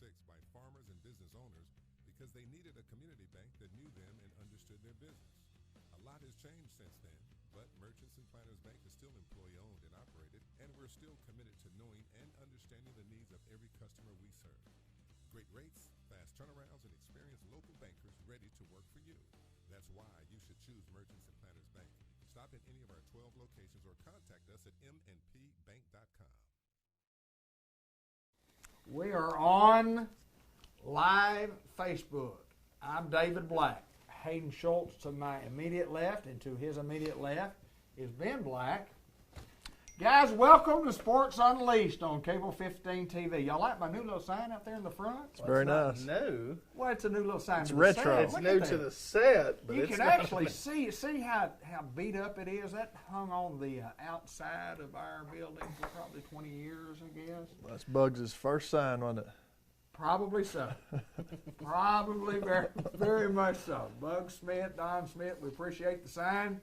1996 by farmers and business owners because they needed a community bank that knew them and understood their business. A lot has changed since then, but Merchants and Planners Bank is still employee-owned and operated, and we're still committed to knowing and understanding the needs of every customer we serve. Great rates, fast turnarounds, and experienced local bankers ready to work for you. That's why you should choose Merchants and Planners Bank. Stop at any of our 12 locations or contact us at mnpbank.com. We are on live Facebook. I'm David Black. Hayden Schultz to my immediate left, and to his immediate left is Ben Black. Guys, welcome to Sports Unleashed on Cable 15 TV. Y'all like my new little sign up there in the front? It's very nice. New. Well, it's a new little sign. It's to retro. The set. It's Look new at to that. the set, but You it's can not actually new. see how beat up it is. That hung on the outside of our building for probably 20 years, I guess. That's Bugs' first sign, wasn't it? Probably so. Probably very, very much so. Bug Smith, Don Smith, we appreciate the sign.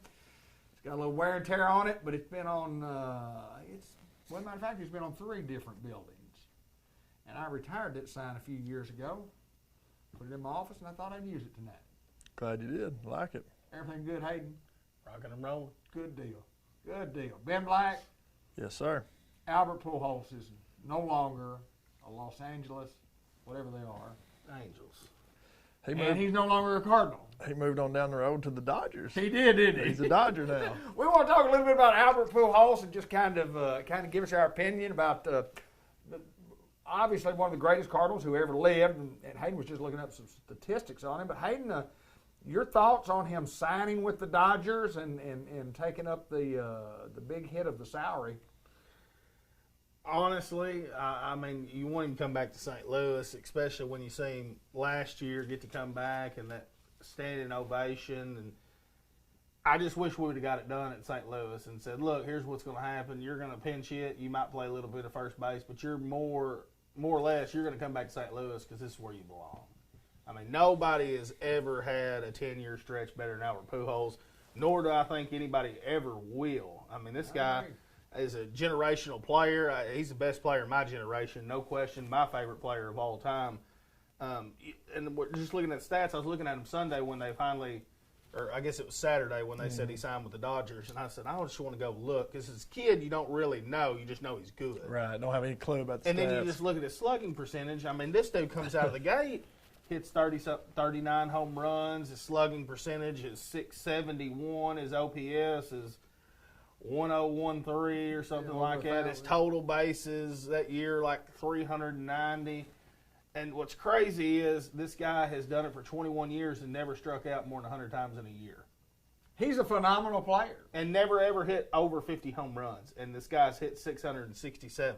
It's got a little wear and tear on it, but it's been on, well, matter of fact, it's been on 3 different buildings. And I retired that sign a few years ago, put it in my office, and I thought I'd use it tonight. Glad you did. Like it. Everything good, Hayden? Rocking and rolling. Good deal. Good deal. Ben Black, Yes, sir. Albert Pujols is no longer a Los Angeles, whatever they are, Angels. and he's no longer a Cardinal. He moved on down the road to the Dodgers. He did, didn't he? He's a Dodger now. We want to talk a little bit about Albert Pujols and just kind of give us our opinion about obviously one of the greatest Cardinals who ever lived. And Hayden was just looking up some statistics on him. But Hayden, your thoughts on him signing with the Dodgers and taking up the big hit of the salary? Honestly, I mean, you want him to come back to St. Louis, especially when you see him last year get to come back and that standing ovation. And I just wish we would have got it done at St. Louis and said, look, here's what's going to happen. You're going to pinch hit. You might play a little bit of first base, but you're more or less, you're going to come back to St. Louis because this is where you belong. I mean, nobody has ever had a 10-year stretch better than Albert Pujols, nor do I think anybody ever will. I mean, this guy is a generational player. He's the best player in my generation, no question. My favorite player of all time. And we're just looking at stats. I was looking at him Sunday when they finally, or I guess it was Saturday when they said he signed with the Dodgers. And I said, I just want to go look. Because as a kid, you don't really know. You just know he's good. Right. Don't have any clue about the And stats. then you just look at his slugging percentage. I mean, this dude comes out of the gate, hits 39 home runs. His slugging percentage is .671. His OPS is 1013 or something like that. His total bases that year like 390. And what's crazy is this guy has done it for 21 years and never struck out more than 100 times in a year. He's a phenomenal player. And never ever hit over 50 home runs. And this guy's hit 667.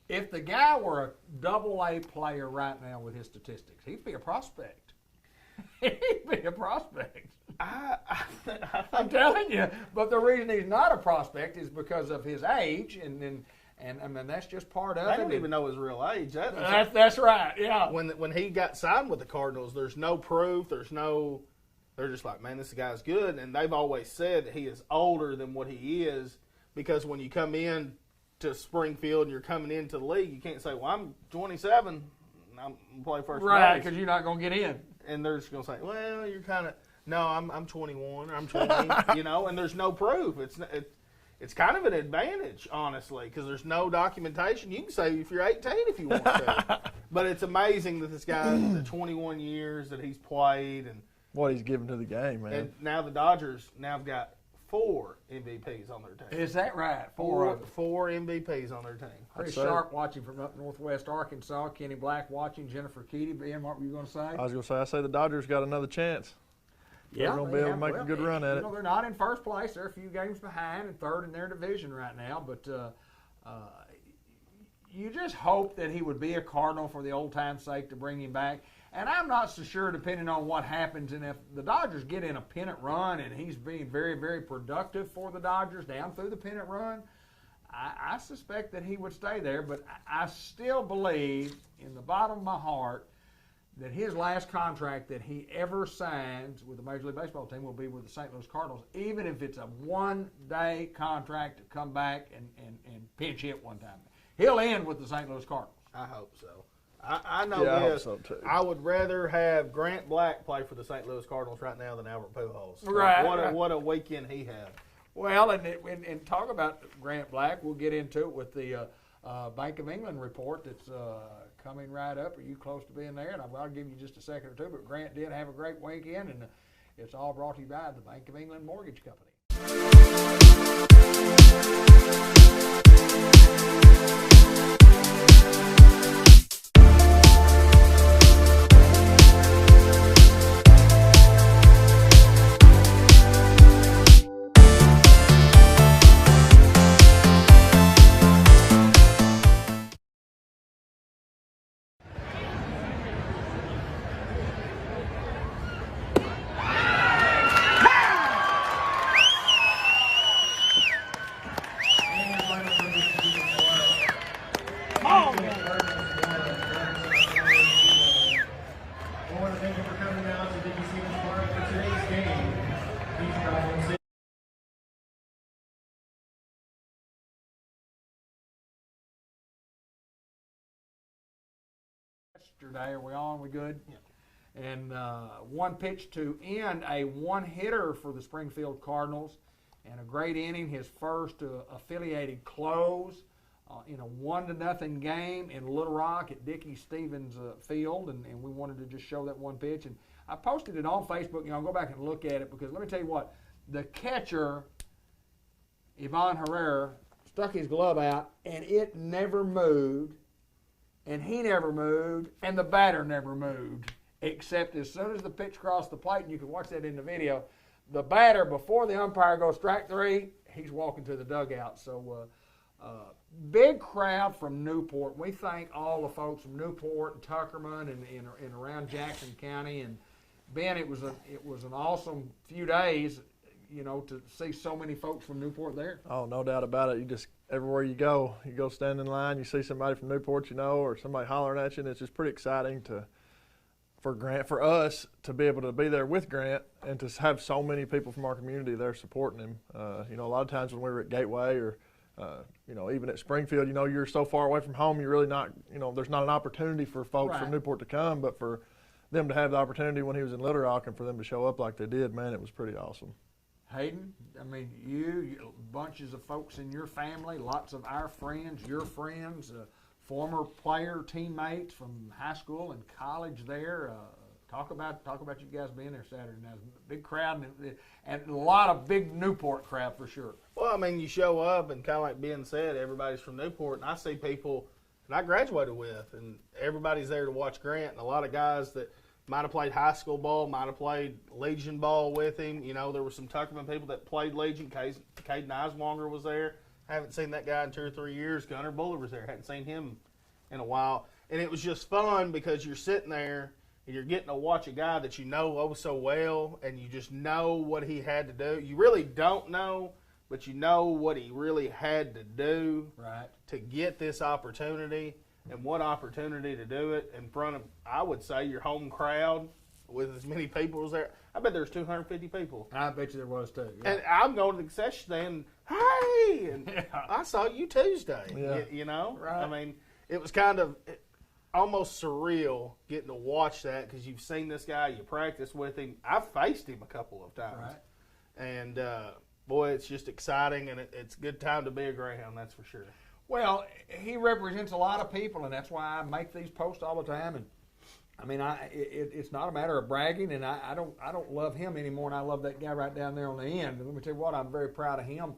If the guy were a double-A player right now with his statistics, he'd be a prospect. He'd be a prospect. I'm telling you. But the reason he's not a prospect is because of his age, and I mean that's just part of it. I don't even know his real age. That's right. Yeah. When he got signed with the Cardinals, there's no proof. They're just like, man, this guy's good, and they've always said that he is older than what he is because when you come in to Springfield and you're coming into the league, you can't say, well, I'm 27, and I'm gonna play first right, base. because you're not gonna get in. And they're just gonna say, well, you're kind of no, I'm 21 or I'm 20, and there's no proof. It's kind of an advantage, honestly, because there's no documentation. You can say if you're 18 if you want to. But it's amazing that this guy, the 21 years that he's played. And what he's given to the game, man. And now the Dodgers have got 4 MVPs on their team. Is that right? 4 MVPs on their team. Chris Sharp watching from up northwest Arkansas. Kenny Black watching. Jennifer Keaty. Ben, what were you going to say? I was going to say the Dodgers got another chance. Yeah, they're going to be able to make a good run at it. They're not in first place. They're a few games behind and third in their division right now. But you just hope that he would be a Cardinal for the old time's sake to bring him back. And I'm not so sure, depending on what happens, and if the Dodgers get in a pennant run and he's being very, very productive for the Dodgers down through the pennant run, I suspect that he would stay there. But I still believe in the bottom of my heart that his last contract that he ever signs with the Major League Baseball team will be with the St. Louis Cardinals, even if it's a one-day contract to come back and pinch hit one time. He'll end with the St. Louis Cardinals. I hope so. I know Yeah, I hope this. so, too. I would rather have Grant Black play for the St. Louis Cardinals right now than Albert Pujols. Right. What a weekend he had. Well, and talk about Grant Black, we'll get into it with the Bank of England report that's coming right up. Are you close to being there? And I'll give you just a second or two. But Grant did have a great weekend, and it's all brought to you by the Bank of England Mortgage Company. Yesterday, are we on? We good? Yeah. And one pitch to end a one-hitter for the Springfield Cardinals, and a great inning, his first affiliated close in a 1-0 game in Little Rock at Dickey Stevens Field, and we wanted to just show that one pitch. And I posted it on Facebook. I'll go back and look at it because let me tell you what, the catcher, Ivan Herrera, stuck his glove out, and it never moved. And he never moved, and the batter never moved, except as soon as the pitch crossed the plate, and you can watch that in the video, the batter, before the umpire goes strike three, he's walking to the dugout. So big crowd from Newport. We thank all the folks from Newport and Tuckerman and around Jackson County. And Ben, it was an awesome few days, to see so many folks from Newport there. Oh, no doubt about it. You just, everywhere you go stand in line, you see somebody from Newport, or somebody hollering at you, and it's just pretty exciting for us to be able to be there with Grant and to have so many people from our community there supporting him. A lot of times when we were at Gateway or, even at Springfield, you're so far away from home, you're really not, there's not an opportunity for folks from Newport to come, but for them to have the opportunity when he was in Little Rock and for them to show up like they did, man, it was pretty awesome. Hayden, you bunches of folks in your family, lots of our friends, your friends, former player teammates from high school and college there. Talk about you guys being there Saturday night. Big crowd and a lot of big Newport crowd for sure. Well, you show up and kind of like Ben said, everybody's from Newport, and I see people that I graduated with, and everybody's there to watch Grant, and a lot of guys that might have played high school ball, might have played Legion ball with him. There were some Tuckerman people that played Legion. Caden Eiswanger was there. I haven't seen that guy in 2 or 3 years. Gunnar Buller was there. Hadn't seen him in a while. And it was just fun because you're sitting there and you're getting to watch a guy that you know oh so well, and you just know what he had to do. You really don't know, but you know what he really had to do to get this opportunity. And what opportunity to do it in front of, I would say, your home crowd with as many people as there. I bet there's 250 people. I bet you there was too. Yeah. And I'm going to the concession stand, hey, and I saw you Tuesday. Yeah. Right. It was kind of almost surreal getting to watch that because you've seen this guy, you practice with him. I've faced him a couple of times. Right. And, boy, it's just exciting, and it's a good time to be a Greyhound, that's for sure. Well, he represents a lot of people, and that's why I make these posts all the time. And it's not a matter of bragging, and I don't love him anymore, and I love that guy right down there on the end. And let me tell you what, I'm very proud of him,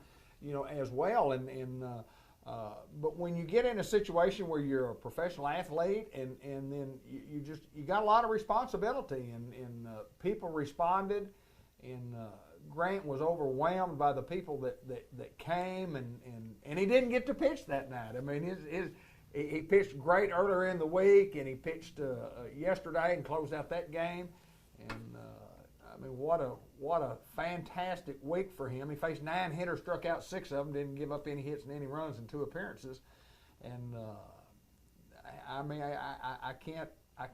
as well. But when you get in a situation where you're a professional athlete, and then you got a lot of responsibility, and people responded, and Grant was overwhelmed by the people that came, and he didn't get to pitch that night. He pitched great earlier in the week, and he pitched yesterday and closed out that game. And what a fantastic week for him. He faced 9 hitters, struck out 6 of them, didn't give up any hits and any runs in 2 appearances. And I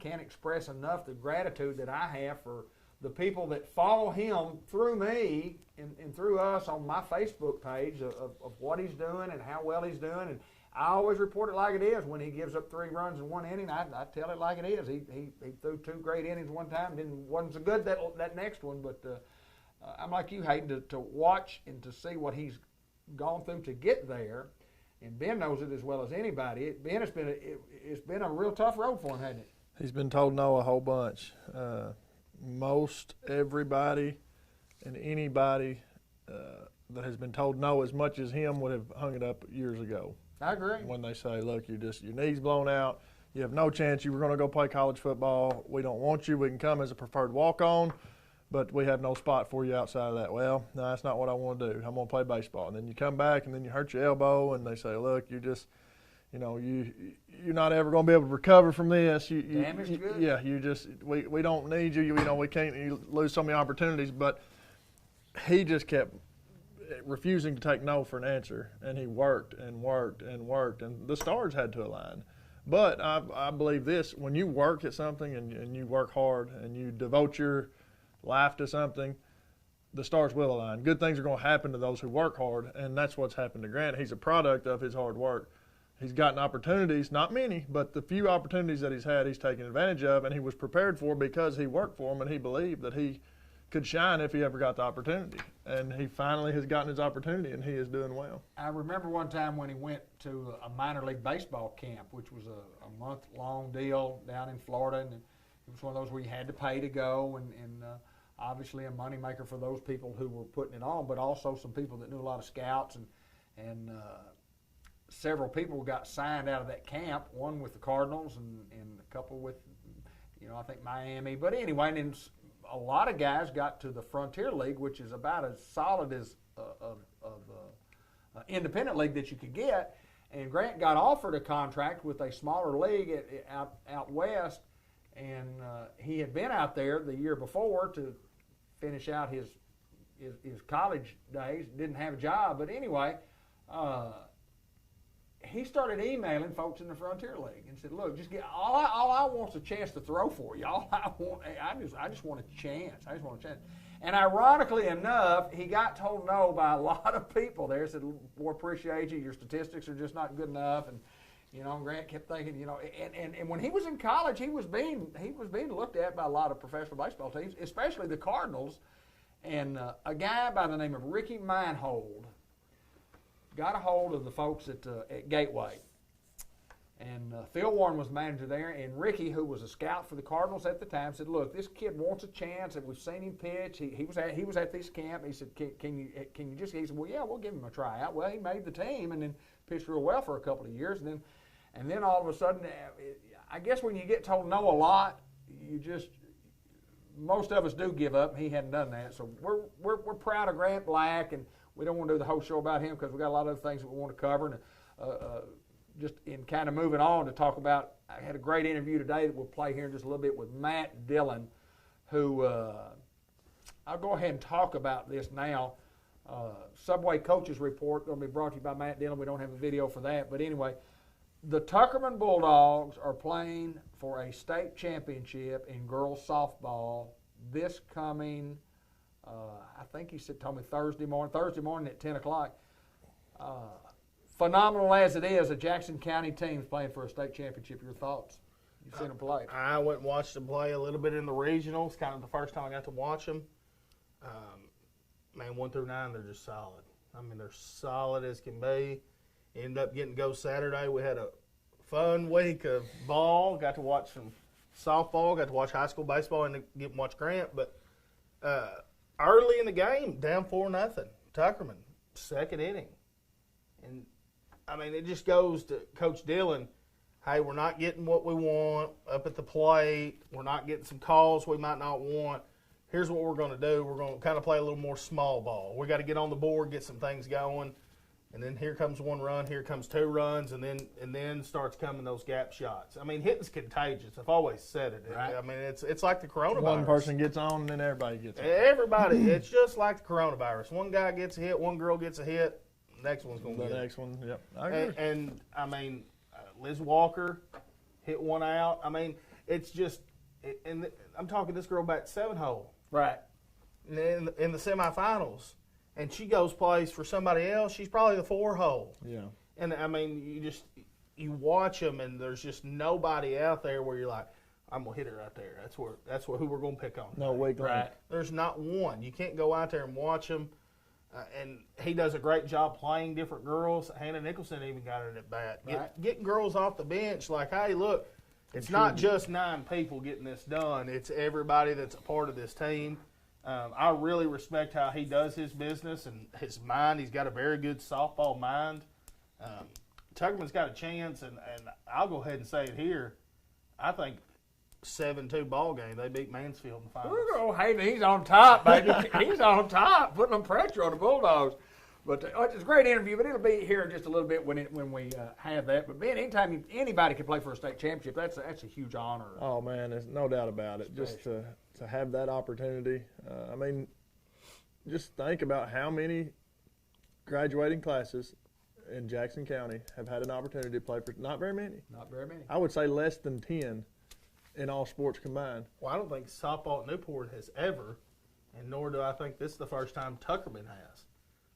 can't express enough the gratitude that I have for the people that follow him through me and through us on my Facebook page of what he's doing and how well he's doing. I always report it like it is. When he gives up 3 runs in 1 inning, I tell it like it is. He threw 2 great innings one time, wasn't so good that next one. But I'm like you, Hayden, to watch and to see what he's gone through to get there. And Ben knows it as well as anybody. Ben, it's been a real tough road for him, hasn't it? He's been told no a whole bunch. Most everybody and anybody that has been told no as much as him would have hung it up years ago. I agree. When they say, look, your knee's blown out, you have no chance, you were going to go play college football, we don't want you, we can come as a preferred walk-on, but we have no spot for you outside of that. Well, no, that's not what I want to do. I'm going to play baseball. And then you come back and then you hurt your elbow and they say, look, you're just, you're not ever going to be able to recover from this. Damaged good. Yeah, we don't need you. We can't, you lose so many opportunities. But he just kept refusing to take no for an answer, and he worked and worked and worked, and the stars had to align. But I believe this: when you work at something and you work hard and you devote your life to something, the stars will align. Good things are going to happen to those who work hard, and that's what's happened to Grant. He's a product of his hard work. He's gotten opportunities, not many, but the few opportunities that he's had, he's taken advantage of, and he was prepared for because he worked for them, and he believed that he could shine if he ever got the opportunity. And he finally has gotten his opportunity, and he is doing well. I remember one time when he went to a minor league baseball camp, which was a month-long deal down in Florida, and it was one of those where you had to pay to go, and obviously a moneymaker for those people who were putting it on, but also some people that knew a lot of scouts, and several people got signed out of that camp, one with the Cardinals and a couple with, I think Miami. But anyway, and then a lot of guys got to the Frontier League, which is about as solid as independent league that you could get. And Grant got offered a contract with a smaller league out west, and he had been out there the year before to finish out his college days. Didn't have a job, but anyway, he started emailing folks in the Frontier League and said, "Look, just get all I want is a chance to throw for you. I just want a chance. I just want a chance." And ironically enough, he got told no by a lot of people there. Said, "Boy, appreciate you. Your statistics are just not good enough." And Grant kept thinking, and when he was in college, he was being looked at by a lot of professional baseball teams, especially the Cardinals. And a guy by the name of Ricky Meinhold got a hold of the folks at Gateway. And Phil Warren was manager there, and Ricky, who was a scout for the Cardinals at the time, said, "Look, this kid wants a chance, and we've seen him pitch. He was at this camp." He said, "Can you just?" He said, "Well, yeah, we'll give him a tryout." Well, he made the team and then pitched real well for a couple of years, and then all of a sudden, I guess when you get told no a lot, most of us do give up. He hadn't done that, so we're proud of Grant Black, and we don't want to do the whole show about him because we got a lot of other things that we want to cover. And just in kind of moving on to talk about, I had a great interview today that we'll play here in just a little bit with Matt Dillon, who I'll go ahead and talk about this now. Subway Coaches Report going to be brought to you by Matt Dillon. We don't have a video for that, but anyway, the Tuckerman Bulldogs are playing for a state championship in girls softball this coming, I think he told me Thursday morning at 10 o'clock. Phenomenal as it is, a Jackson County team's playing for a state championship. Your thoughts? You've seen them play. I went and watched them play a little bit in the regionals, kind of the first time I got to watch them. 1 through 9, they're just solid. I mean, they're solid as can be. Ended up getting to go Saturday. We had a fun week of ball. Got to watch some softball. Got to watch high school baseball and get to watch Grant. But early in the game, down 4-0. Tuckerman, second inning. And, I mean, it just goes to Coach Dillon, hey, we're not getting what we want up at the plate. We're not getting some calls we might not want. Here's what we're going to do. We're going to kind of play a little more small ball. We got to get on the board, get some things going. And then here comes 1 run, here comes 2 runs, and then starts coming those gap shots. I mean, hitting's contagious. I've always said it. Right. I mean, it's like the coronavirus. One person gets on, and then everybody gets on. Everybody. It's just like the coronavirus. One guy gets a hit, one girl gets a hit, the next one's going to get it. The next one, yep. I agree. And I mean, Liz Walker hit 1 out. I mean, it's just – and I'm talking this girl bat 7-hole. Right. In the semifinals. And she plays for somebody else. She's probably the 4-hole. Yeah. And I mean, you watch them, and there's just nobody out there where you're like, I'm gonna hit it right there. That's who we're gonna pick on. No weak link. Right. There's not one. You can't go out there and watch him. And he does a great job playing different girls. Hannah Nicholson even got it at bat. Getting girls off the bench, like, hey, look, it's not just 9 people getting this done. It's everybody that's a part of this team. I really respect how he does his business and his mind. He's got a very good softball mind. Tuckerman's got a chance, and I'll go ahead and say it here. I think 7-2 ball game. They beat Mansfield in the finals. Oh, hey, he's on top, baby. He's on top, putting some pressure on the Bulldogs. But it's a great interview, but it'll be here in just a little bit when we have that. But, Ben, anytime anybody can play for a state championship, that's a huge honor. Oh, man, there's no doubt about it. Just to have that opportunity. I mean, just think about how many graduating classes in Jackson County have had an opportunity to play for. Not very many. Not very many. I would say less than 10 in all sports combined. Well, I don't think softball at Newport has ever, and nor do I think this is the first time Tuckerman has.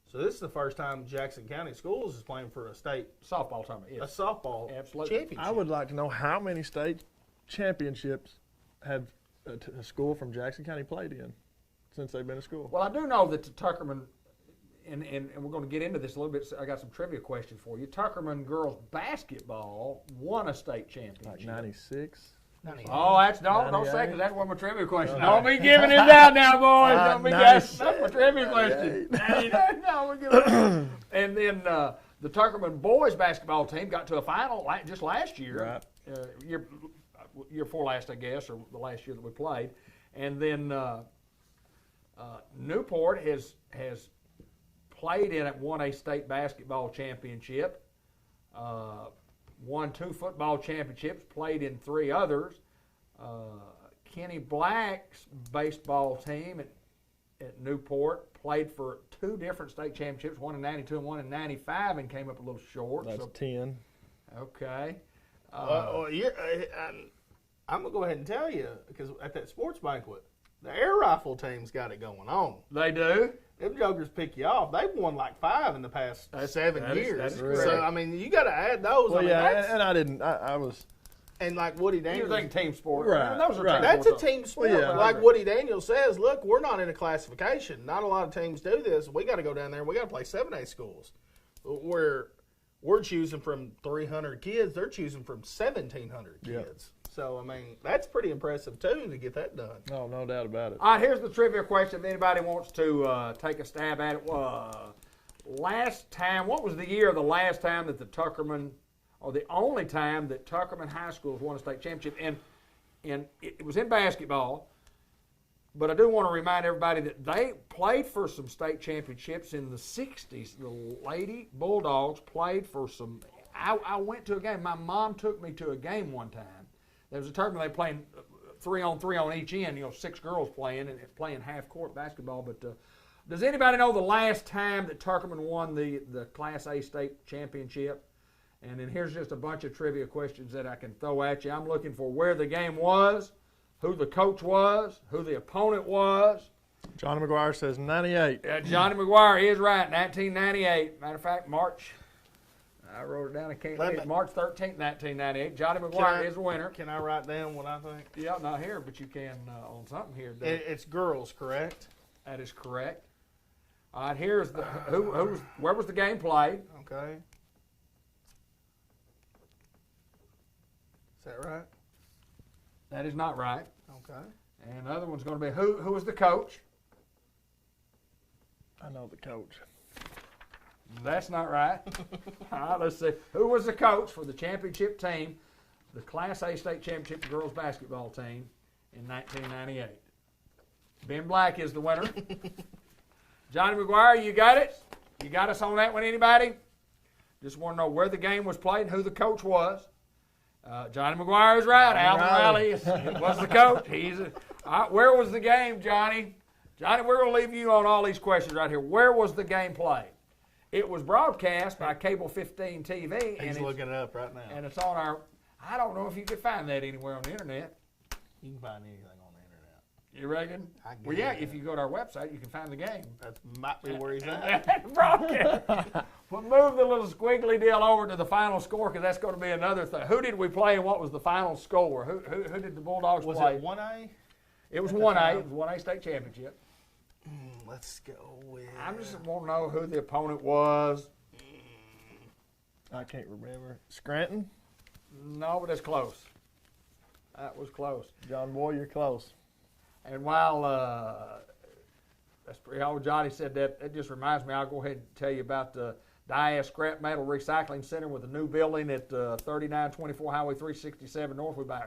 So this is the first time Jackson County Schools is playing for a state Softball tournament, a yes. softball Absolutely. championship. I would like to know how many state championships have a school from Jackson County played in since they've been a school. Well, I do know that the Tuckerman, and we're going to get into this a little bit. So I got some trivia questions for you. Tuckerman girls basketball won a state championship. Like 96. Oh, don't say, because that's one of my trivia questions. No. Don't be giving it out now, boys. Don't be guessing. 96. That's my trivia question. No, we're giving And then the Tuckerman boys basketball team got to a final just last year. Right. Year before last, I guess, or the last year that we played. And then Newport has played in it, won a state basketball championship. Won 2 football championships, played in 3 others. Kenny Black's baseball team at Newport played for 2 different state championships, one in 92 and one in 95, and came up a little short. That's 10. Okay. I'm going to go ahead and tell you, because at that sports banquet, the air rifle team's got it going on. They do? Them jokers pick you off. They've won like 5 in the past 7 years. That is correct. So, I mean, you got to add those. Well, I mean, yeah, and I didn't. I was. And like Woody Daniels. You're thinking team sport. Right, Those are right. team That's a sports. team sport. Well, yeah, but I like agree. Woody Daniels says, look, we're not in a classification. Not a lot of teams do this. We got to go down there. We got to play 7A schools. Where we're choosing from 300 kids, they're choosing from 1,700 kids. Yep. So, I mean, that's pretty impressive, too, to get that done. No doubt about it. All right, here's the trivia question. If anybody wants to take a stab at it. Last time, what was the year of the last time that the Tuckerman, or the only time that Tuckerman High Schools won a state championship? And it was in basketball, but I do want to remind everybody that they played for some state championships in the 60s. The Lady Bulldogs played for some. I went to a game. My mom took me to a game one time. There was a tournament they playing 3-on-3 on each end, 6 girls playing and playing half-court basketball. But does anybody know the last time that Tuckerman won the Class A state championship? And then here's just a bunch of trivia questions that I can throw at you. I'm looking for where the game was, who the coach was, who the opponent was. Johnny McGuire says 98. Johnny McGuire is right, 1998. Matter of fact, I wrote it down. I can't read it. March 13th, 1998. Johnny McGuire is the winner. Can I write down what I think? Yeah, not here, but you can on something here. It's girls, correct? That is correct. All right, here's the where was the game played? Okay. Is that right? That is not right. Okay. And the other one's going to be who was the coach? I know the coach. That's not right. All right, let's see. Who was the coach for the championship team, the Class A state championship girls basketball team in 1998? Ben Black is the winner. Johnny McGuire, you got it? You got us on that one, anybody? Just want to know where the game was played and who the coach was. Johnny McGuire is right. Alvin Riley was the coach. All right, where was the game, Johnny? Johnny, we're going to leave you on all these questions right here. Where was the game played? It was broadcast by Cable 15 TV. He's looking it up right now. And it's on our, I don't know if you could find that anywhere on the internet. You can find anything on the internet. You reckon? I Well, yeah, guess. if you go to our website, you can find the game. That might be where he's at. Broadcast. We'll move the little squiggly deal over to the final score because that's going to be another thing. Who did we play and what was the final score? Who did the Bulldogs Was play? it 1A? It was at the 1A. time? It was 1A state championship. Let's go with. I just want to know who the opponent was. I can't remember. Scranton? No, but it's close. That was close. John Boy, you're close. And while that's pretty old Johnny said that, it just reminds me, I'll go ahead and tell you about the IS Scrap Metal Recycling Center with a new building at 3924 Highway 367 North. We buy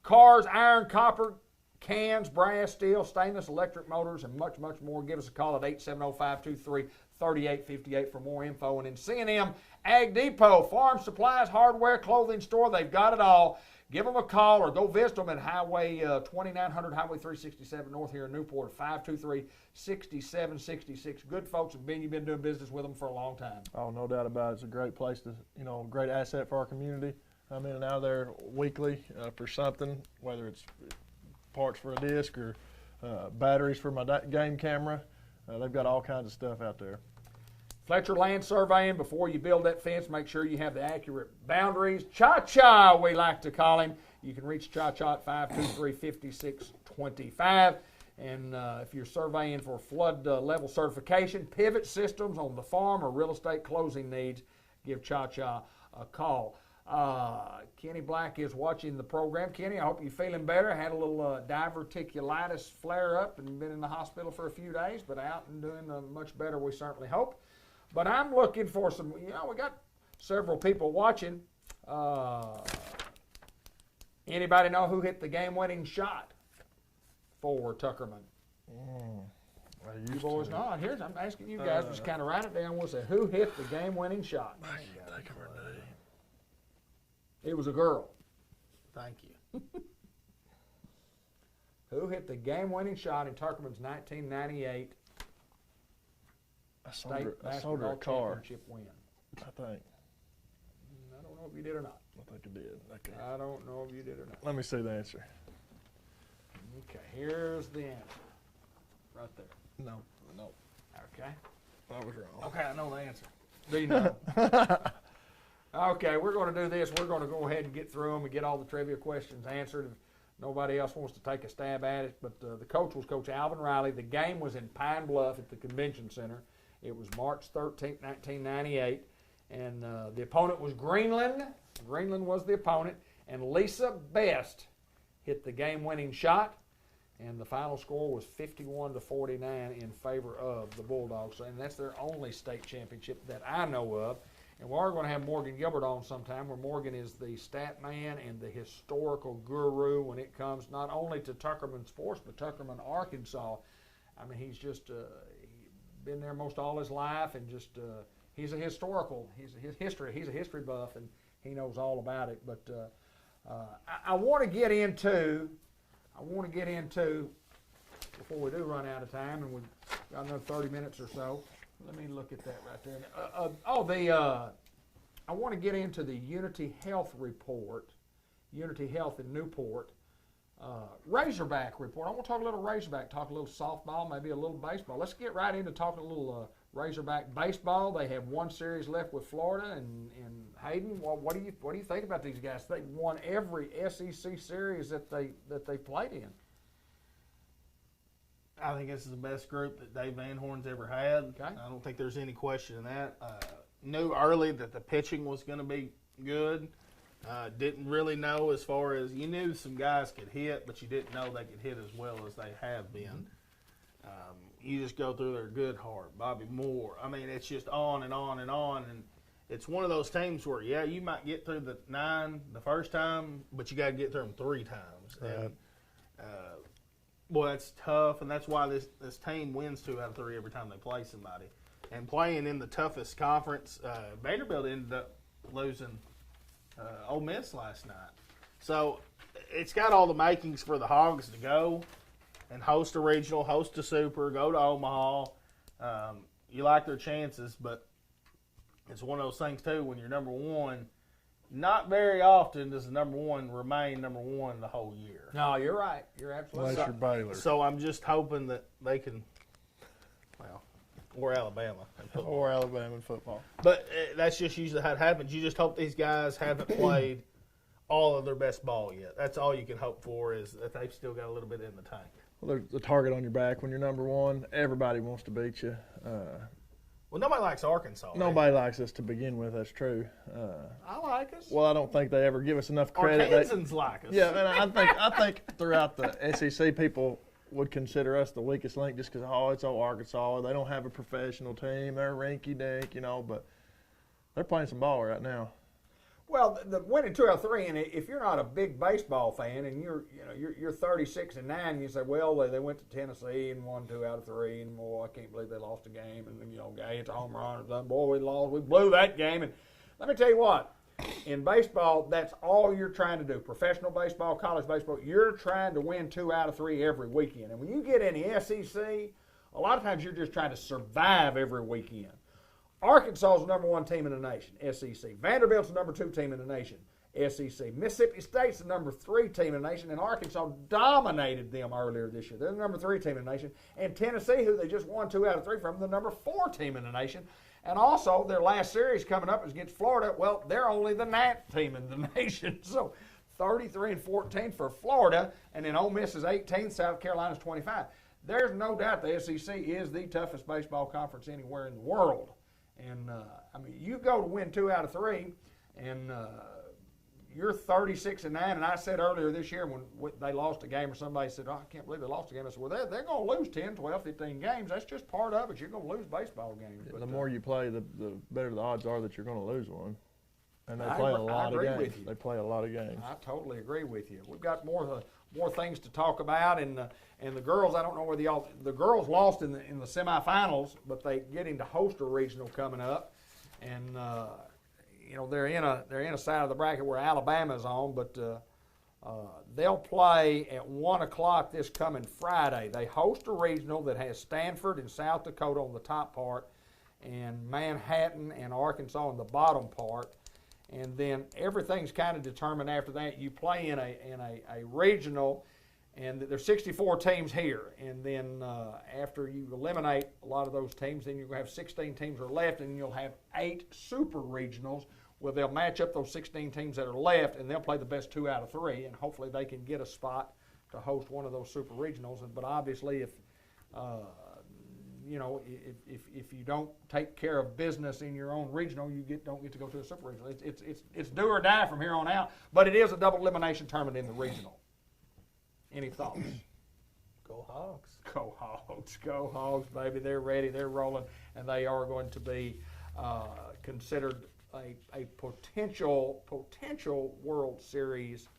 cars, iron, copper, cans, brass, steel, stainless, electric motors, and much, much more. Give us a call at 870-523-3858 for more info. And in C&M Ag Depot, farm supplies, hardware, clothing store, they've got it all. Give them a call or go visit them at Highway 2900, Highway 367 North here in Newport, 523-6766. Good folks have you've been doing business with them for a long time. Oh, no doubt about it. It's a great place to, great asset for our community. I'm in and out of there weekly for something, whether it's parts for a disc or batteries for my game camera. They've got all kinds of stuff out there. Fletcher Land Surveying, before you build that fence, make sure you have the accurate boundaries. Cha-Cha, we like to call him. You can reach Cha-Cha at 523-5625. And if you're surveying for flood level certification, pivot systems on the farm or real estate closing needs, give Cha-Cha a call. Kenny Black is watching the program. Kenny, I hope you're feeling better. Had a little diverticulitis flare up and been in the hospital for a few days, but out and doing much better, we certainly hope. But I'm looking for some, we got several people watching. Anybody know who hit the game-winning shot for Tuckerman? You boys know. I'm asking you guys, just kind of write it down. We'll say, who hit the game-winning shot? I can't think of her name. It was a girl. Thank you. Who hit the game-winning shot in Tuckerman's 1998 I state sold her basketball a car, championship win? I think. I don't know if you did or not. I think I did. Okay. I don't know if you did or not. Let me see the answer. Okay, here's the answer. Right there. No. Okay. I was wrong. Okay, I know the answer. Do you know? Okay, we're going to do this. We're going to go ahead and get through them and get all the trivia questions answered. If nobody else wants to take a stab at it, but the coach was Coach Alvin Riley. The game was in Pine Bluff at the Convention Center. It was March 13, 1998, and the opponent was Greenland. Greenland was the opponent, and Lisa Best hit the game-winning shot, and the final score was 51-49 in favor of the Bulldogs, and that's their only state championship that I know of. And we are going to have Morgan Gilbert on sometime, where Morgan is the stat man and the historical guru when it comes not only to Tuckerman sports, but Tuckerman, Arkansas. I mean, he's just been there most all his life, and just he's a historical. He's a history buff, and he knows all about it. But I want to get into before we do run out of time, and we've got another 30 minutes or so. Let me look at that right there. I want to get into the Unity Health report, Unity Health in Newport, Razorback report. I want to talk a little Razorback, talk a little softball, maybe a little baseball. Let's get right into talking a little Razorback baseball. They have one series left with Florida and Hayden. Well, what do you think about these guys? They won every SEC series that they played in. I think this is the best group that Dave Van Horn's ever had. Okay. I don't think there's any question in that. Knew early that the pitching was going to be good. Didn't really know as far as you knew some guys could hit, but you didn't know they could hit as well as they have been. You just go through their Goodhart, Bobby Moore. I mean, it's just on and on and on. And it's one of those teams where, yeah, you might get through the 9 the first time, but you got to get through them 3 times. Right. And, boy, that's tough, and that's why this team wins 2 out of 3 every time they play somebody. And playing in the toughest conference, Vanderbilt ended up losing Ole Miss last night. So it's got all the makings for the Hogs to go and host a regional, host a super, go to Omaha. You like their chances, but it's one of those things, too, when you're number one, not very often does the number one remain number one the whole year. No, you're right. You're absolutely Unless right. you're Baylor. So I'm just hoping that they can, or Alabama. Or Alabama in football. But that's just usually how it happens. You just hope these guys haven't played all of their best ball yet. That's all you can hope for, is that they've still got a little bit in the tank. Well, there's a target on your back when you're number one. Everybody wants to beat you. Well, nobody likes Arkansas. Nobody likes us to begin with. That's true. I like us. Well, I don't think they ever give us enough credit. Arkansans like us. Yeah, and I think throughout the SEC, people would consider us the weakest link just because, it's old Arkansas. They don't have a professional team. They're rinky-dink, but they're playing some ball right now. Well, the winning 2 out of 3, and if you're not a big baseball fan and you're 36-9, and you say, well, they went to Tennessee and won 2 out of 3, and I can't believe they lost a game, and it's a home run or something. Boy, we lost, we blew that game. And let me tell you what, in baseball, that's all you're trying to do. Professional baseball, college baseball, you're trying to win 2 out of 3 every weekend. And when you get in the SEC, a lot of times you're just trying to survive every weekend. Arkansas is the number 1 team in the nation, SEC. Vanderbilt's the number 2 team in the nation, SEC. Mississippi State's the number 3 team in the nation, and Arkansas dominated them earlier this year. They're the number 3 team in the nation. And Tennessee, who they just won 2 out of 3 from, the number 4 team in the nation. And also, their last series coming up is against Florida. Well, they're only the 9th team in the nation. So 33-14 for Florida, and then Ole Miss is 18, South Carolina's 25. There's no doubt the SEC is the toughest baseball conference anywhere in the world. And, you go to win 2 out of 3, and you're 36-9. And I said earlier this year when they lost a game, or somebody said, I can't believe they lost a game. I said, well, they're going to lose 10, 12, 15 games. That's just part of it. You're going to lose baseball games. The more you play, the better the odds are that you're going to lose one. And they I play a agree lot of games. with you. They play a lot of games. I totally agree with you. We've got more things to talk about, and the girls. I don't know whether the girls lost in the semifinals, but they getting to host a regional coming up, and they're in a side of the bracket where Alabama's on, but they'll play at 1:00 this coming Friday. They host a regional that has Stanford and South Dakota on the top part, and Manhattan and Arkansas on the bottom part. And then everything's kind of determined after that. You play in a regional, and there's 64 teams here. And then after you eliminate a lot of those teams, then you're going to have 16 teams are left, and you'll have 8 super regionals where they'll match up those 16 teams that are left, and they'll play the best 2 out of 3, and hopefully they can get a spot to host one of those super regionals. But obviously, if you don't take care of business in your own regional, you don't get to go to a super regional. It's do or die from here on out. But it is a double elimination tournament in the regional. Any thoughts? Go Hogs. Go Hogs. Go Hogs, baby. They're ready. They're rolling, and they are going to be considered a potential World Series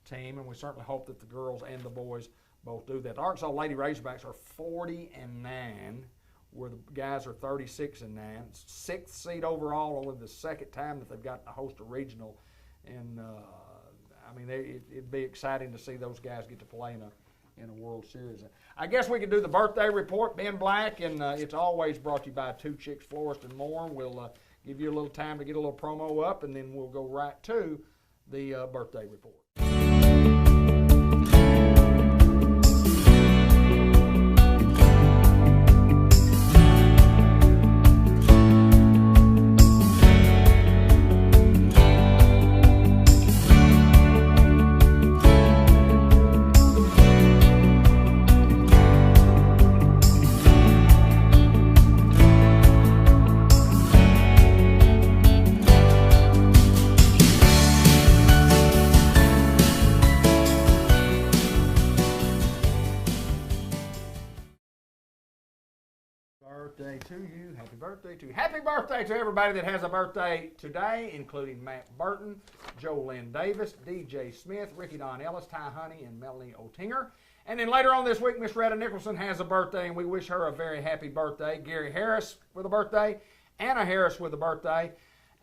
team, and we certainly hope that the girls and the boys both do that. The Arkansas Lady Razorbacks are 40-9, where the guys are 36-9. 6th seed overall, only the second time that they've gotten to host a regional. And it'd be exciting to see those guys get to play in a World Series. I guess we can do the birthday report. Ben Black, and it's always brought to you by Two Chicks Florist and More. We'll give you a little time to get a little promo up, and then we'll go right to the birthday report. Birthday to you. Happy birthday to you. Happy birthday to everybody that has a birthday today, including Matt Burton, Jolynn Davis, DJ Smith, Ricky Don Ellis, Ty Honey, and Melanie Otinger. And then later on this week, Miss Retta Nicholson has a birthday, and we wish her a very happy birthday. Gary Harris with a birthday. Anna Harris with a birthday.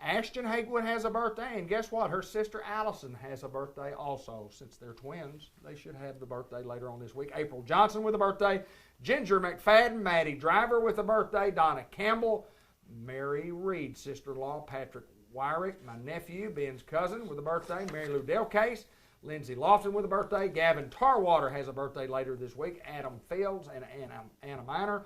Ashton Hagewood has a birthday, and guess what? Her sister Allison has a birthday also. Since they're twins, they should have the birthday later on this week. April Johnson with a birthday. Ginger McFadden, Maddie Driver with a birthday. Donna Campbell, Mary Reed, sister-in-law, Patrick Wyrick, my nephew, Ben's cousin, with a birthday. Mary Lou Delcase. Lindsay Lofton with a birthday. Gavin Tarwater has a birthday later this week. Adam Fields and Anna Miner.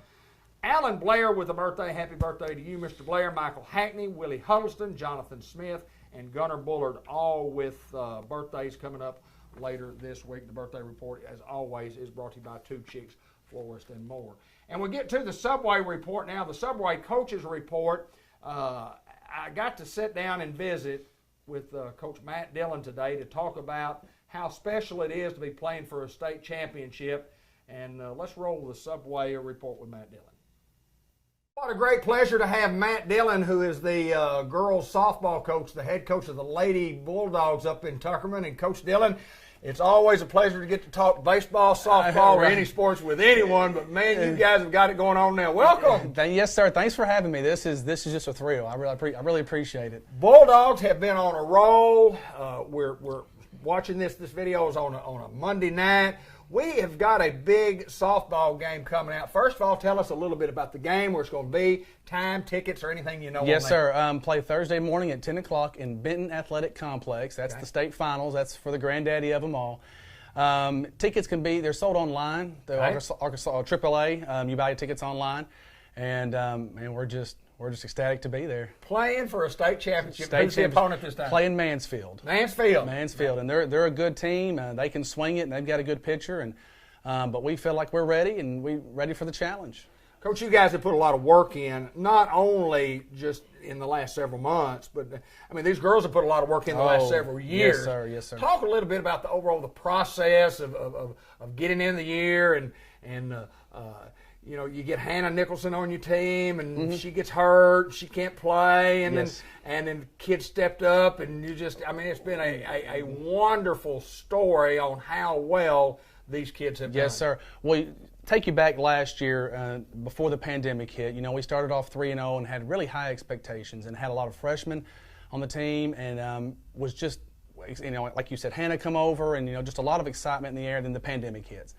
Alan Blair with a birthday. Happy birthday to you, Mr. Blair. Michael Hackney, Willie Huddleston, Jonathan Smith, and Gunnar Bullard, all with birthdays coming up later this week. The birthday report, as always, is brought to you by Two Chicks Florist and More. And we get to the Subway report now. The Subway coaches report. I got to sit down and visit with Coach Matt Dillon today to talk about how special it is to be playing for a state championship. And let's roll the Subway report with Matt Dillon. What a great pleasure to have Matt Dillon, who is the girls softball coach, the head coach of the Lady Bulldogs up in Tuckerman. And Coach Dillon, it's always a pleasure to get to talk baseball, softball, or any sports with anyone. But man, you guys have got it going on now. Welcome. Yes, sir. Thanks for having me. This is just a thrill. I really appreciate it. Bulldogs have been on a roll. We're watching this. This video is on a Monday night. We have got a big softball game coming out. First of all, tell us a little bit about the game, where it's going to be, time, tickets, or anything you know. Yes, sir. Play Thursday morning at 10 o'clock in Benton Athletic Complex. That's the state finals. That's for the granddaddy of them all. Tickets they're sold online. The Arkansas AAA. You buy your tickets online, and we're just ecstatic to be there. Playing for a state championship. Who's the opponent this time? Playing Mansfield. Mansfield, and they're a good team. They can swing it, and they've got a good pitcher. And but we feel like we're ready, and we're ready for the challenge. Coach, you guys have put a lot of work in, not only just in the last several months, but I mean these girls have put a lot of work in the last several years. Yes, sir. Yes, sir. Talk a little bit about the process of getting in the year and you know, you get Hannah Nicholson on your team, and she gets hurt, she can't play, and then kids stepped up, and it's been a wonderful story on how well these kids have done. Yes, sir. Well, take you back last year before the pandemic hit. You know, we started off 3-0 and had really high expectations, and had a lot of freshmen on the team, and was just, you know, like you said, Hannah come over, and you know, just a lot of excitement in the air. Then the pandemic hits.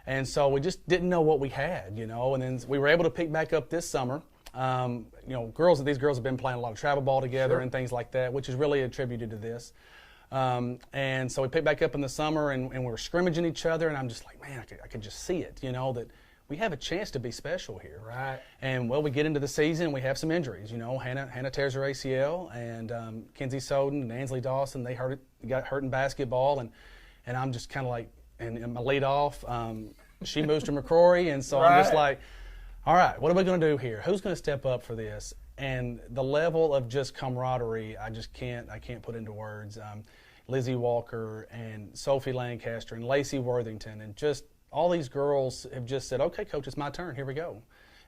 And so we just didn't know what we had, you know, and then we were able to pick back up this summer. You know, these girls have been playing a lot of travel ball together and things like that, which is really attributed to this. And so we picked back up in the summer, and we were scrimmaging each other, and I'm just like, man, I could just see it, you know, that we have a chance to be special here. Right. And, well, we get into the season, we have some injuries, you know. Hannah tears her ACL, and Kenzie Soden and Ansley Dawson, they got hurt in basketball, and I'm just kind of like, and my leadoff, she moves to McCrory, and so I'm just like, all right, what are we going to do here? Who's going to step up for this? And the level of just camaraderie, I can't put into words. Lizzie Walker and Sophie Lancaster and Lacey Worthington, and just all these girls have just said, okay, Coach, it's my turn. Here we go.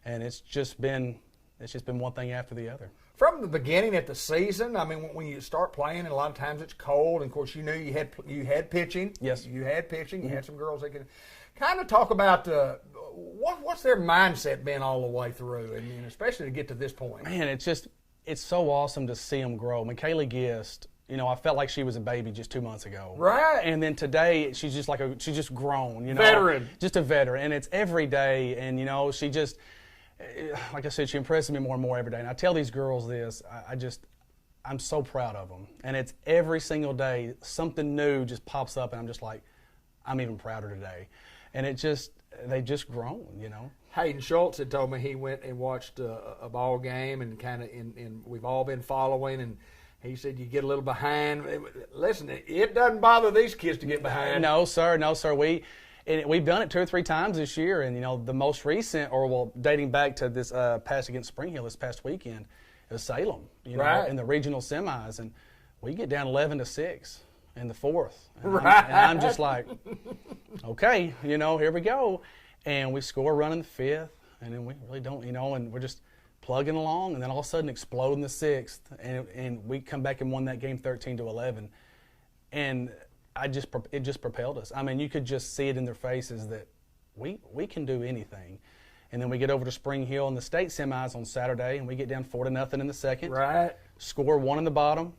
And it's just been one thing after the other. From the beginning at the season, I mean, when you start playing, and a lot of times it's cold, and of course you knew you had pitching. Yes. You had pitching. You had some girls that could kind of talk about what's their mindset been all the way through, and especially to get to this point. Man, it's so awesome to see them grow. Michaela Gist, you know, I felt like she was a baby just 2 months ago. Right. And then today she's just grown, you know. Veteran. Just a veteran, and it's every day, and you know, she just, like I said, she impresses me more and more every day. And I tell these girls this, I'm so proud of them. And it's every single day, something new just pops up, and I'm just like, I'm even prouder today. And they've just grown, you know. Hayden Schultz had told me he went and watched a ball game, and kind of, and we've all been following, and he said you get a little behind. Listen, it doesn't bother these kids to get behind. No, sir. We've done it 2 or 3 times this year, and you know, the most recent, dating back to this pass against Spring Hill this past weekend, it was Salem, you know, in the regional semis, and we get down 11-6 in the 4th, and I'm just like, okay, you know, here we go, and we score a run in the 5th, and then we really don't, you know, and we're just plugging along, and then all of a sudden explode in the 6th, and we come back and won that game 13-11, and it just propelled us. I mean, you could just see it in their faces that we can do anything. And then we get over to Spring Hill in the state semis on Saturday, and we get down 4-0 in the second. Right. Score 1 in the bottom,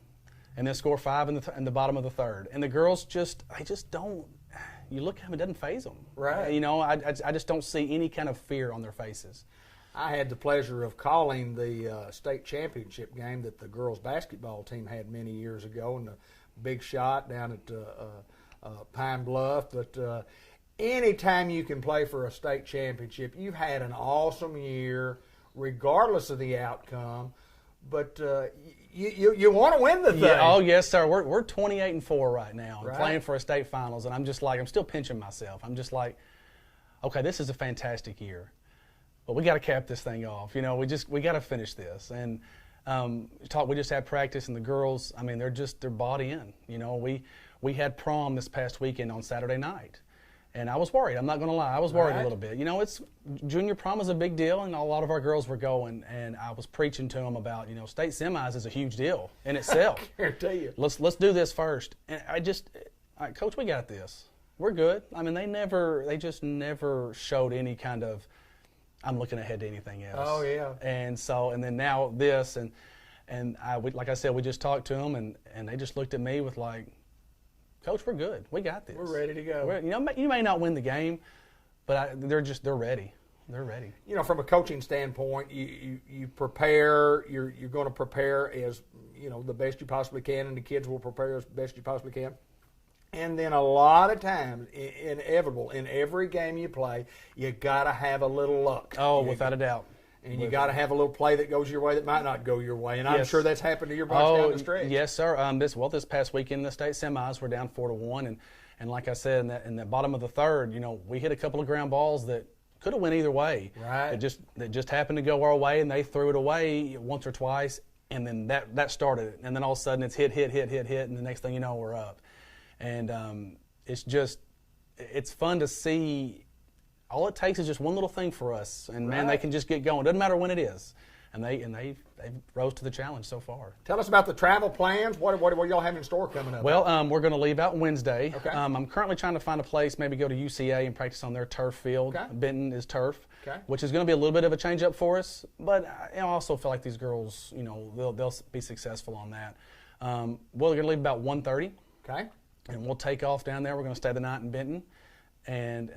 and then score 5 in the bottom of the third. And the girls don't. You look at them, it doesn't faze them. Right. You know, I just don't see any kind of fear on their faces. I had the pleasure of calling the state championship game that the girls basketball team had many years ago, and the big shot down at Pine Bluff. But anytime you can play for a state championship, you've had an awesome year, regardless of the outcome. But you want to win the thing. Yeah, oh yes, sir. We're 28-4 right now, and Right. playing for a state finals, and I'm just like, I'm still pinching myself. I'm just like, okay, this is a fantastic year, but we got to cap this thing off. You know, we got to finish this. And we just had practice, and the girls, I mean, they're bought in. You know, we had prom this past weekend on Saturday night. And I was worried. I'm not going to lie. I was worried a little bit. You know, junior prom is a big deal, and a lot of our girls were going. And I was preaching to them about, you know, state semis is a huge deal in itself. I guarantee you. Let's do this first. And Coach, we got this. We're good. I mean, they just never showed any kind of, I'm looking ahead to anything else. Oh yeah. And then now this, like I said, we just talked to them, and they just looked at me with like, Coach, we're good. We got this. We're ready to go. You may not win the game, but they're ready. They're ready. You know, from a coaching standpoint, you prepare. You're going to prepare as, you know, the best you possibly can, and the kids will prepare as best you possibly can. And then a lot of times, inevitable, in every game you play, you got to have a little luck. Oh, without a doubt. And you got to have a little play that goes your way that might not go your way. And I'm sure that's happened to your bunch down the stretch. Yes, sir. This past weekend in the state semis, we're down 4-1, and like I said, in the bottom of the third, you know, we hit a couple of ground balls that could have went either way. Right. It just happened to go our way, and they threw it away once or twice, and then that started it. And then all of a sudden it's hit, and the next thing you know, we're up. And it's fun to see. All it takes is just one little thing for us, and man, they can just get going. Doesn't matter when it is, and they rose to the challenge so far. Tell us about the travel plans. What y'all have in store coming up? Well, we're going to leave out Wednesday. Okay. I'm currently trying to find a place, maybe go to UCA and practice on their turf field. Okay. Benton is turf, Okay. which is going to be a little bit of a change up for us, but I also feel like these girls, you know, they'll be successful on that. We're going to leave about 1:30. Okay. And we'll take off down there. We're going to stay the night in Benton and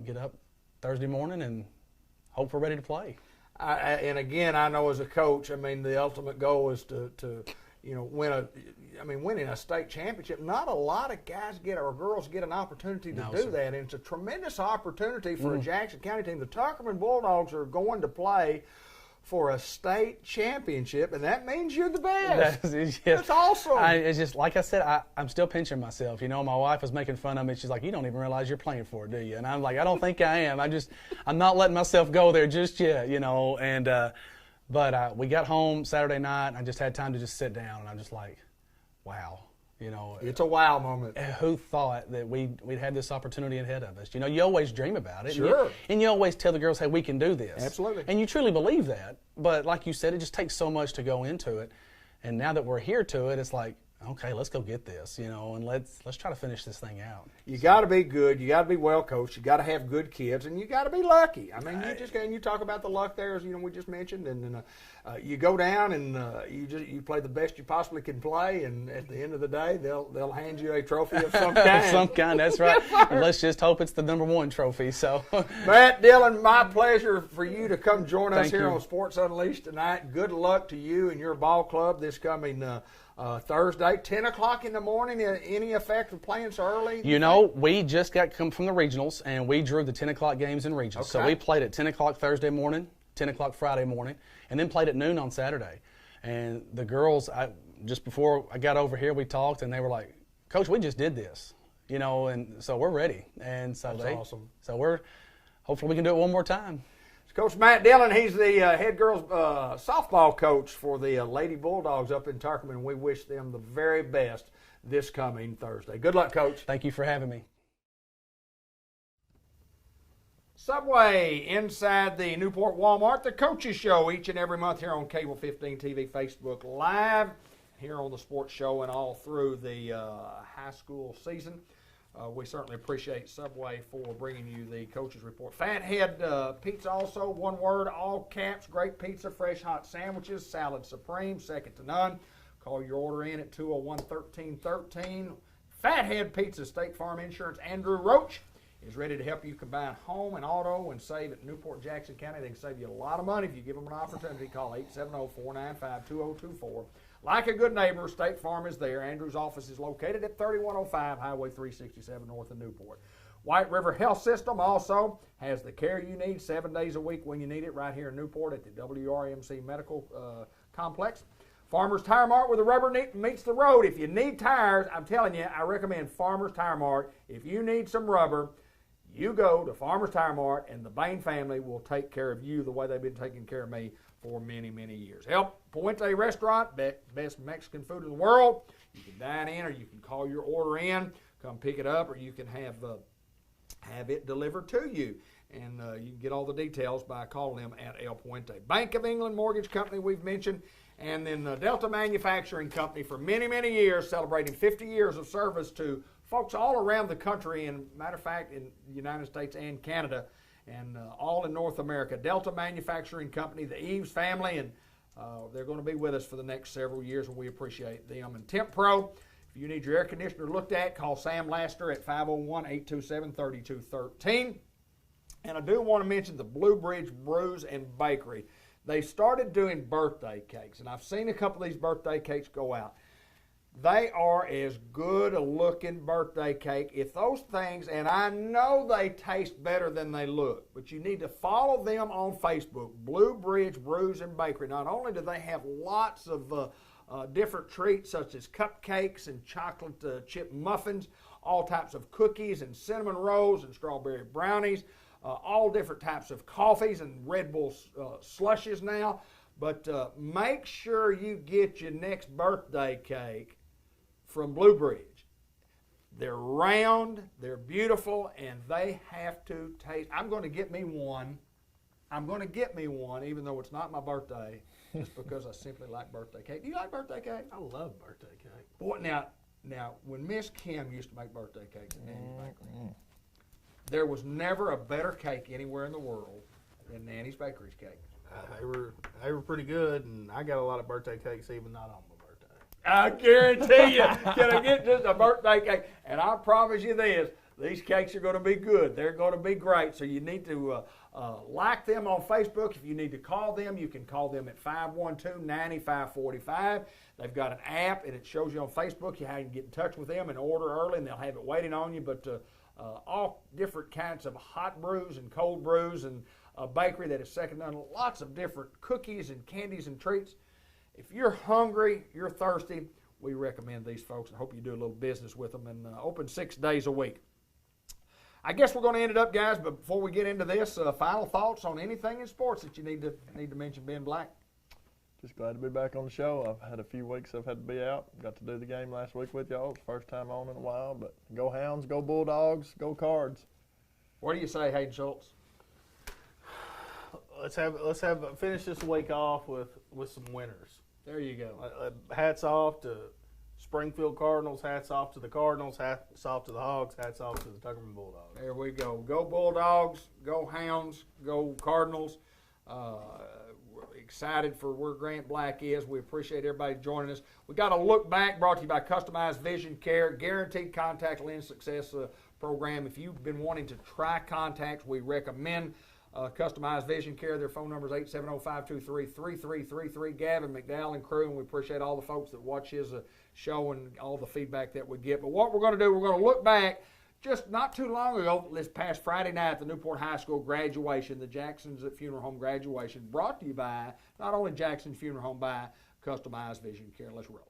get up Thursday morning and hope we're ready to play. And again, I know as a coach, I mean, the ultimate goal is to you know, winning a state championship. Not a lot of guys or girls get an opportunity to do that, and it's a tremendous opportunity for a Jackson County team. The Tuckerman Bulldogs are going to play for a state championship, and that means you're the best. That's awesome. It's just, like I said, I'm still pinching myself. You know, my wife was making fun of me. She's like, you don't even realize you're playing for it, do you? And I'm like, I don't think I am. I'm not letting myself go there just yet, you know. And but we got home Saturday night, and I just had time to just sit down, and I'm just like, wow. You know, it's a wow moment. Who thought that we'd have this opportunity ahead of us? You know, you always dream about it. Sure. And you always tell the girls, hey, we can do this. Absolutely. And you truly believe that. But like you said, it just takes so much to go into it. And now that we're here to it, it's like, okay, let's go get this, you know, and let's try to finish this thing out. You got to be good. You got to be well coached. You got to have good kids, and you got to be lucky. I mean, you talk about the luck there, as you know, we just mentioned, and then you go down and you play the best you possibly can play, and at the end of the day, they'll hand you a trophy of some kind. Some kind, that's right. And let's just hope it's the #1 trophy. So, Matt Dillon, my pleasure for you to come join us here you. on Sports Unleashed tonight. Good luck to you and your ball club this coming Thursday, 10 o'clock in the morning. Any effect of playing so early? You know, we just got come from the regionals, and we drew the 10 o'clock games in regionals. Okay. So we played at 10 o'clock Thursday morning, 10 o'clock Friday morning, and then played at noon on Saturday. And the girls, just before I got over here, we talked, and they were like, Coach, we just did this. You know, and so we're ready. And so That's awesome. So hopefully we can do it one more time. Coach Matt Dillon, he's the head girls softball coach for the Lady Bulldogs up in Tuckerman. We wish them the very best this coming Thursday. Good luck, Coach. Thank you for having me. Subway inside the Newport Walmart, the Coaches Show, each and every month here on Cable 15 TV, Facebook Live, here on the Sports Show and all through the high school season. We certainly appreciate Subway for bringing you the Coaches Report. Fathead Pizza also, one word, all caps, great pizza, fresh hot sandwiches, salad supreme, second to none. Call your order in at 201-1313. Fathead Pizza, State Farm Insurance, Andrew Roach is ready to help you combine home and auto and save at Newport Jackson County. They can save you a lot of money if you give them an opportunity. Call 870-495-2024. Like a good neighbor, State Farm is there. Andrew's office is located at 3105 Highway 367 north of Newport. White River Health System also has the care you need 7 days a week when you need it right here in Newport at the WRMC Medical Complex. Farmer's Tire Mart, where the rubber meets the road. If you need tires, I'm telling you, I recommend Farmer's Tire Mart. If you need some rubber, you go to Farmer's Tire Mart, and the Bain family will take care of you the way they've been taking care of me for many, many years. El Puente Restaurant, best Mexican food in the world. You can dine in, or you can call your order in, come pick it up, or you can have it delivered to you. And you can get all the details by calling them at El Puente. Bank of England Mortgage Company we've mentioned. And then Delta Manufacturing Company for many, many years, celebrating 50 years of service to folks all around the country, and matter of fact, in the United States and Canada, and all in North America. Delta Manufacturing Company, the Eves family, and they're going to be with us for the next several years, and we appreciate them. And Temp Pro, if you need your air conditioner looked at, call Sam Laster at 501-827-3213. And I do want to mention the Blue Bridge Brews and Bakery. They started doing birthday cakes, and I've seen a couple of these birthday cakes go out. They are as good a looking birthday cake. If those things, and I know they taste better than they look, but you need to follow them on Facebook, Blue Bridge Brews and Bakery. Not only do they have lots of different treats such as cupcakes and chocolate chip muffins, all types of cookies and cinnamon rolls and strawberry brownies, all different types of coffees and Red Bull slushes now. But make sure you get your next birthday cake from Blue Bridge. They're round, they're beautiful, and they have to taste. I'm going to get me one. Even though it's not my birthday, just because I simply like birthday cake. Do you like birthday cake? I love birthday cake. Boy, now when Miss Kim used to make birthday cakes at Nanny's Bakery, there was never a better cake anywhere in the world than Nanny's Bakery's cake. They were pretty good, and I got a lot of birthday cakes even not on my birthday. I guarantee you, can I get just a birthday cake? And I promise you this, these cakes are going to be good. They're going to be great. So you need to like them on Facebook. If you need to call them, you can call them at 512-9545. They've got an app, and it shows you on Facebook how you can get in touch with them and order early, and they'll have it waiting on you. But all different kinds of hot brews and cold brews, and a bakery that is second to none. Lots of different cookies and candies and treats. If you're hungry, you're thirsty, we recommend these folks, and hope you do a little business with them, and open 6 days a week. I guess we're going to end it up, guys, but before we get into this, final thoughts on anything in sports that you need to mention, Ben Black? Just glad to be back on the show. I've had a few weeks I've had to be out. Got to do the game last week with y'all. It's the first time on in a while, but go Hounds, go Bulldogs, go Cards. What do you say, Hayden Schultz? Let's finish this week off with some winners. There you go. Hats off to Springfield Cardinals, hats off to the Cardinals, hats off to the Hogs, hats off to the Tuckerman Bulldogs. There we go. Go Bulldogs, go Hounds, go Cardinals. We're excited for where Grant Black is. We appreciate everybody joining us. We got a look back brought to you by Customized Vision Care, guaranteed contact lens success program. If you've been wanting to try contacts, we recommend Customized Vision Care. Their phone number is 870-523-3333. Gavin McDowell and crew, and we appreciate all the folks that watch his show and all the feedback that we get. But what we're going to do, we're going to look back just not too long ago, this past Friday night, the Newport High School graduation, the Jackson's Funeral Home graduation, brought to you by not only Jackson's Funeral Home, by Customized Vision Care. Let's roll.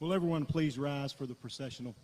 Will everyone please rise for the processional?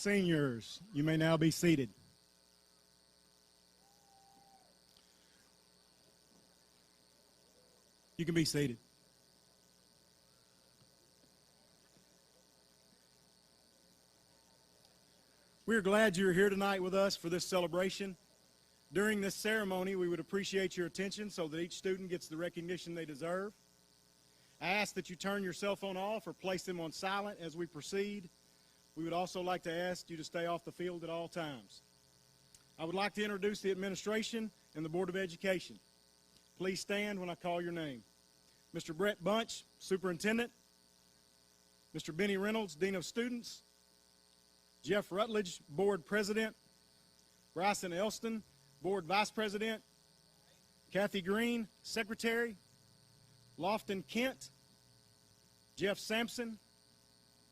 Seniors, you may now be seated. You can be seated. We're glad you're here tonight with us for this celebration. During this ceremony, we would appreciate your attention so that each student gets the recognition they deserve. I ask that you turn your cell phone off or place them on silent as we proceed. We would also like to ask you to stay off the field at all times. I would like to introduce the administration and the Board of Education. Please stand when I call your name. Mr. Brett Bunch, Superintendent. Mr. Benny Reynolds, Dean of Students. Jeff Rutledge, Board President. Bryson Elston, Board Vice President. Kathy Green, Secretary. Lofton Kent. Jeff Sampson.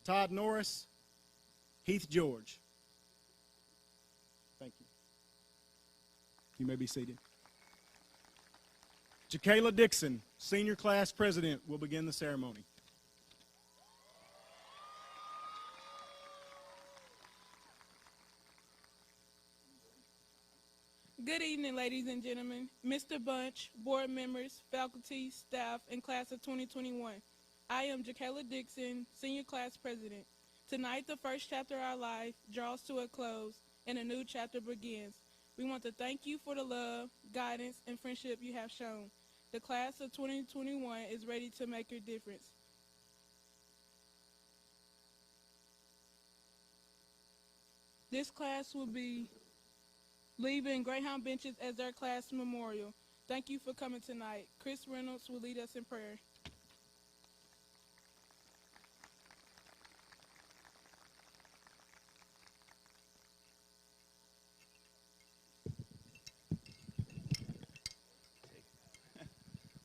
Todd Norris. Heath George. Thank you. You may be seated. Jacayla Dixon, Senior Class President, will begin the ceremony. Good evening, ladies and gentlemen. Mr. Bunch, board members, faculty, staff, and class of 2021. I am Jacayla Dixon, Senior Class President. Tonight, the first chapter of our life draws to a close, and a new chapter begins. We want to thank you for the love, guidance, and friendship you have shown. The class of 2021 is ready to make your difference. This class will be leaving Greyhound benches as their class memorial. Thank you for coming tonight. Chris Reynolds will lead us in prayer.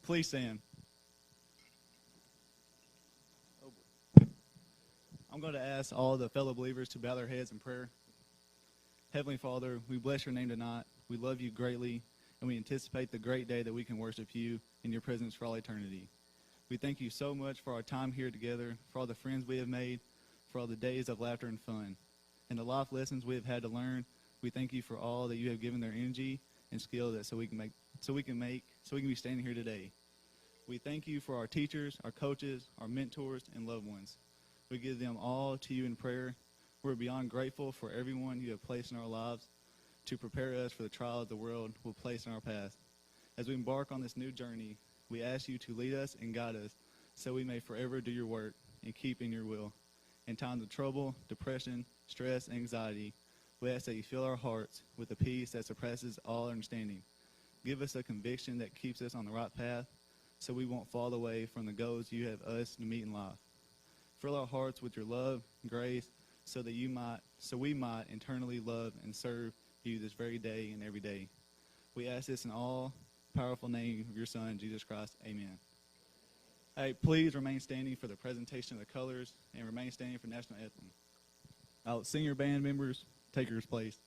Please stand. I'm going to ask all the fellow believers to bow their heads in prayer. Heavenly Father, we bless your name tonight. We love you greatly, and we anticipate the great day that we can worship you in your presence for all eternity. We thank you so much for our time here together, for all the friends we have made, for all the days of laughter and fun, and the life lessons we have had to learn. We thank you for all that you have given their energy and skill that so we can be standing here today. We thank you for our teachers, our coaches, our mentors, and loved ones. We give them all to you in prayer. We're beyond grateful for everyone you have placed in our lives to prepare us for the trials the world will place in our path. As we embark on this new journey, we ask you to lead us and guide us so we may forever do your work and keep in your will. In times of trouble, depression, stress, and anxiety, we ask that you fill our hearts with a peace that surpasses all understanding. Give us a conviction that keeps us on the right path so we won't fall away from the goals you have us to meet in life. Fill our hearts with your love, grace, so we might eternally love and serve you this very day and every day. We ask this in all powerful name of your Son, Jesus Christ. Amen. Hey, please remain standing for the presentation of the colors and remain standing for national anthem. Senior band members, take your place.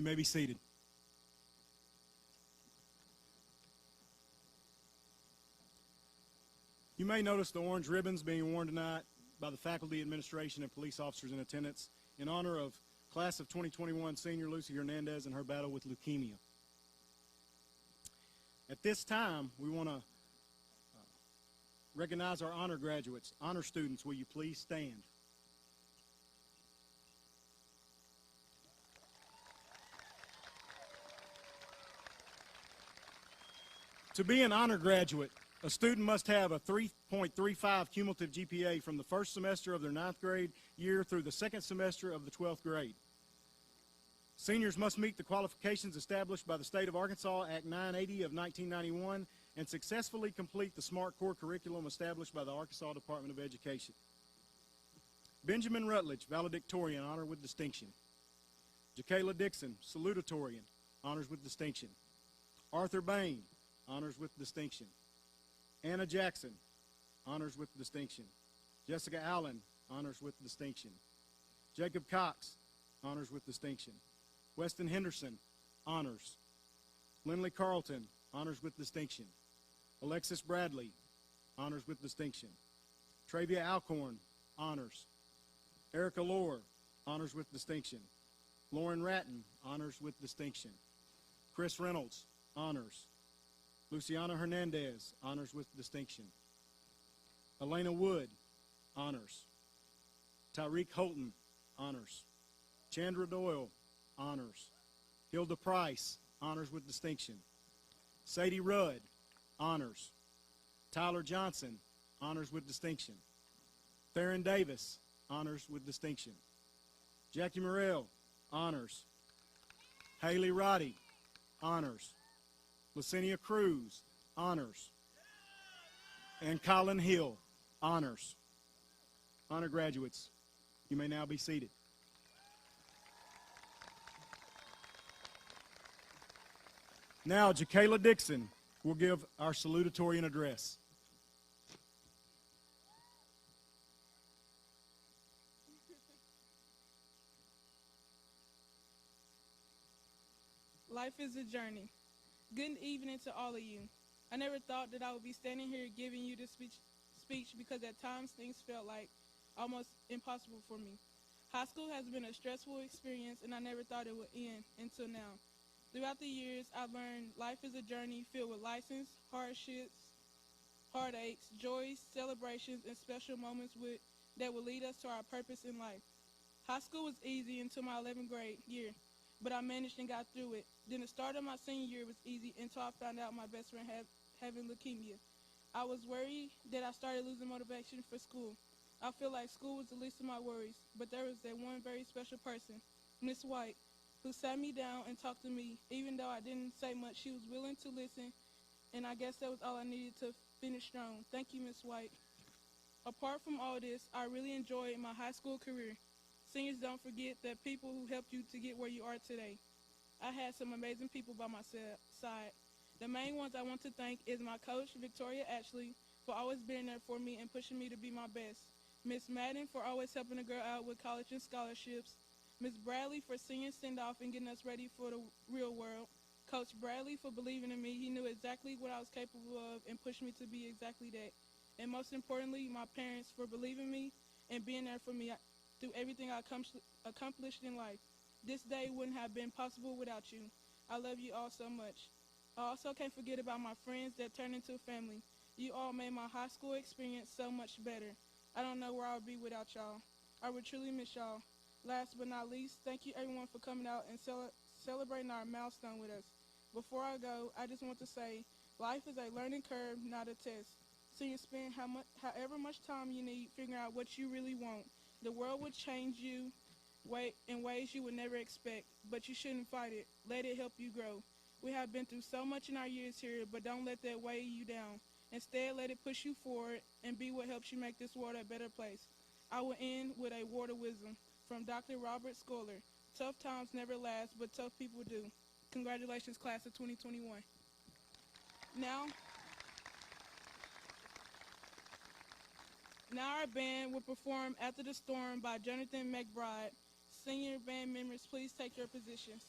You may be seated. You may notice the orange ribbons being worn tonight by the faculty, administration, and police officers in attendance in honor of class of 2021 senior Lucy Hernandez and her battle with leukemia. At this time, we want to recognize our honor graduates. Honor students, will you please stand? To be an honor graduate, a student must have a 3.35 cumulative GPA from the first semester of their 9th grade year through the second semester of the 12th grade. Seniors must meet the qualifications established by the State of Arkansas Act 980 of 1991 and successfully complete the SMART core curriculum established by the Arkansas Department of Education. Benjamin Rutledge, valedictorian, honor with distinction. Jacayla Dixon, salutatorian, honors with distinction. Arthur Bain, honors with distinction. Anna Jackson, honors with distinction. Jessica Allen, honors with distinction. Jacob Cox, honors with distinction. Weston Henderson, honors. Lindley Carlton, honors with distinction. Alexis Bradley, honors with distinction. Travia Alcorn, honors. Erica Lohr, honors with distinction. Lauren Ratton, honors with distinction. Chris Reynolds, honors. Luciana Hernandez, honors with distinction. Elena Wood, honors. Tyreek Holton, honors. Chandra Doyle, honors. Hilda Price, honors with distinction. Sadie Rudd, honors. Tyler Johnson, honors with distinction. Theron Davis, honors with distinction. Jackie Morrell, honors. Haley Roddy, honors. Licinia Cruz, honors. And Colin Hill, honors. Honor graduates, you may now be seated. Now, Jacayla Dixon will give our salutatorian address. Life is a journey. Good evening to all of you. I never thought that I would be standing here giving you this speech because at times things felt like almost impossible for me. High school has been a stressful experience and I never thought it would end until now. Throughout the years, I've learned life is a journey filled with lessons, hardships, heartaches, joys, celebrations, and special moments that will lead us to our purpose in life. High school was easy until my 11th grade year, but I managed and got through it. Then the start of my senior year was easy until I found out my best friend having leukemia. I was worried that I started losing motivation for school. I feel like school was the least of my worries, but there was that one very special person, Miss White, who sat me down and talked to me. Even though I didn't say much, she was willing to listen, and I guess that was all I needed to finish strong. Thank you, Miss White. Apart from all this, I really enjoyed my high school career. Seniors, don't forget that people who helped you to get where you are today. I had some amazing people by my side. The main ones I want to thank is my coach, Victoria Ashley, for always being there for me and pushing me to be my best. Miss Madden for always helping a girl out with college and scholarships. Miss Bradley for senior send-off and getting us ready for the real world. Coach Bradley for believing in me. He knew exactly what I was capable of and pushed me to be exactly that. And most importantly, my parents for believing me and being there for me through everything I accomplished in life. This day wouldn't have been possible without you. I love you all so much. I also can't forget about my friends that turned into a family. You all made my high school experience so much better. I don't know where I would be without y'all. I would truly miss y'all. Last but not least, thank you everyone for coming out and celebrating our milestone with us. Before I go, I just want to say, life is a learning curve, not a test. So you spend however much time you need figuring out what you really want. The world will change you in ways you would never expect, but you shouldn't fight it. Let it help you grow. We have been through so much in our years here, but don't let that weigh you down. Instead, let it push you forward and be what helps you make this world a better place. I will end with a word of wisdom from Dr. Robert Scholar. Tough times never last, but tough people do. Congratulations, class of 2021. Now our band will perform After the Storm by Jonathan McBride. Senior band members, please take your positions.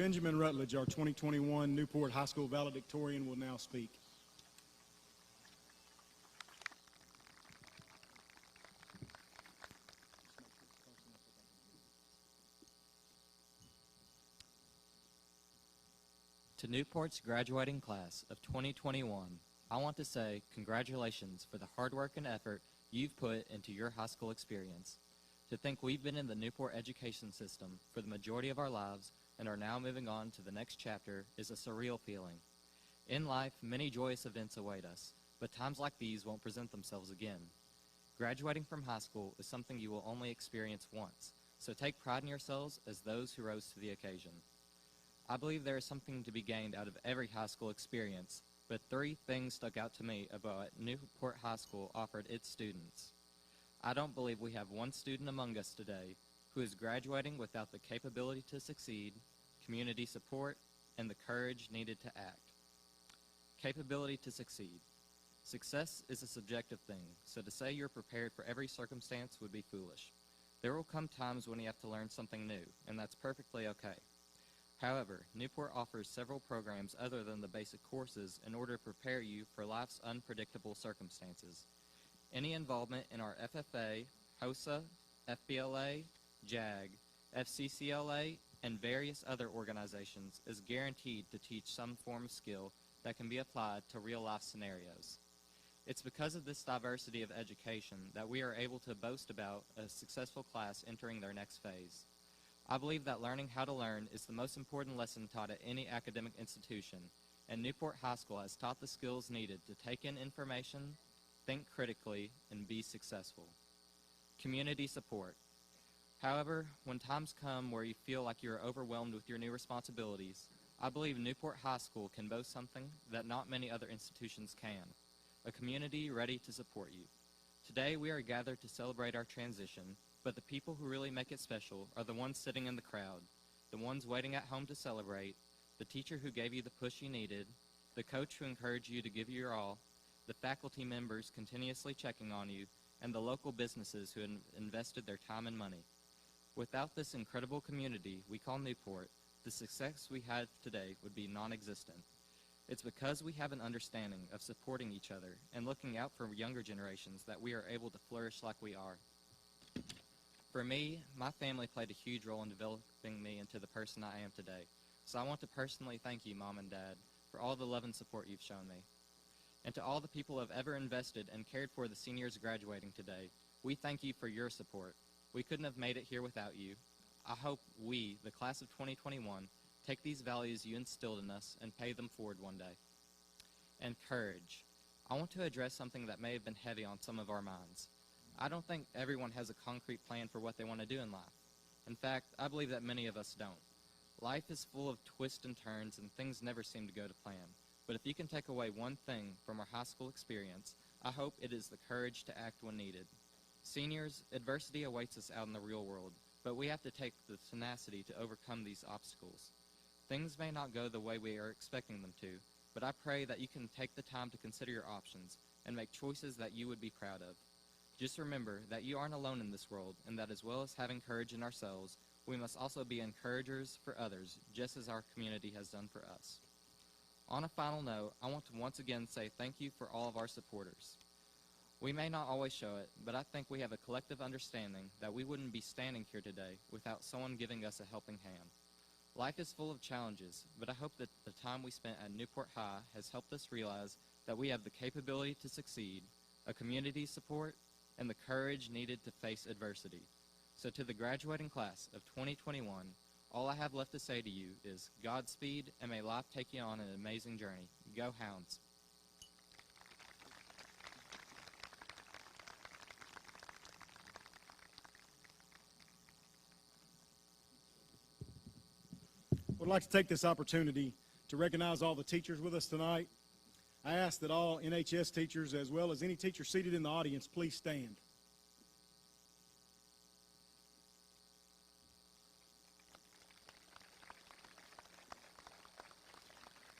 Benjamin Rutledge, our 2021 Newport High School valedictorian, will now speak. To Newport's graduating class of 2021, I want to say congratulations for the hard work and effort you've put into your high school experience. To think we've been in the Newport education system for the majority of our lives and are now moving on to the next chapter is a surreal feeling. In life, many joyous events await us, but times like these won't present themselves again. Graduating from high school is something you will only experience once, so take pride in yourselves as those who rose to the occasion. I believe there is something to be gained out of every high school experience, but 3 things stuck out to me about what Newport High School offered its students. I don't believe we have one student among us today who is graduating without the capability to succeed, community support, and the courage needed to act. Capability to succeed. Success is a subjective thing, so to say you're prepared for every circumstance would be foolish. There will come times when you have to learn something new, and that's perfectly okay. However, Newport offers several programs other than the basic courses in order to prepare you for life's unpredictable circumstances. Any involvement in our FFA, HOSA, FBLA, JAG, FCCLA, and various other organizations is guaranteed to teach some form of skill that can be applied to real-life scenarios. It's because of this diversity of education that we are able to boast about a successful class entering their next phase. I believe that learning how to learn is the most important lesson taught at any academic institution, and Newport High School has taught the skills needed to take in information, think critically, and be successful. Community support. However, when times come where you feel like you're overwhelmed with your new responsibilities, I believe Newport High School can boast something that not many other institutions can: a community ready to support you. Today we are gathered to celebrate our transition, but the people who really make it special are the ones sitting in the crowd, the ones waiting at home to celebrate, the teacher who gave you the push you needed, the coach who encouraged you to give your all, the faculty members continuously checking on you, and the local businesses who invested their time and money. Without this incredible community we call Newport, the success we have today would be non-existent. It's because we have an understanding of supporting each other and looking out for younger generations that we are able to flourish like we are. For me, my family played a huge role in developing me into the person I am today, so I want to personally thank you, Mom and Dad, for all the love and support you've shown me. And to all the people who have ever invested and cared for the seniors graduating today, we thank you for your support. We couldn't have made it here without you. I hope we, the class of 2021, take these values you instilled in us and pay them forward one day. And courage. I want to address something that may have been heavy on some of our minds. I don't think everyone has a concrete plan for what they want to do in life. In fact, I believe that many of us don't. Life is full of twists and turns, and things never seem to go to plan. But if you can take away one thing from our high school experience, I hope it is the courage to act when needed. Seniors, adversity awaits us out in the real world, but we have to take the tenacity to overcome these obstacles. Things may not go the way we are expecting them to, but I pray that you can take the time to consider your options and make choices that you would be proud of. Just remember that you aren't alone in this world, and that as well as having courage in ourselves, we must also be encouragers for others, just as our community has done for us. On a final note, I want to once again say thank you for all of our supporters. We may not always show it, but I think we have a collective understanding that we wouldn't be standing here today without someone giving us a helping hand. Life is full of challenges, but I hope that the time we spent at Newport High has helped us realize that we have the capability to succeed, a community support, and the courage needed to face adversity. So to the graduating class of 2021, all I have left to say to you is Godspeed, and may life take you on an amazing journey. Go Hounds. Would like to take this opportunity to recognize all the teachers with us tonight. I ask that all NHS teachers, as well as any teacher seated in the audience, please stand.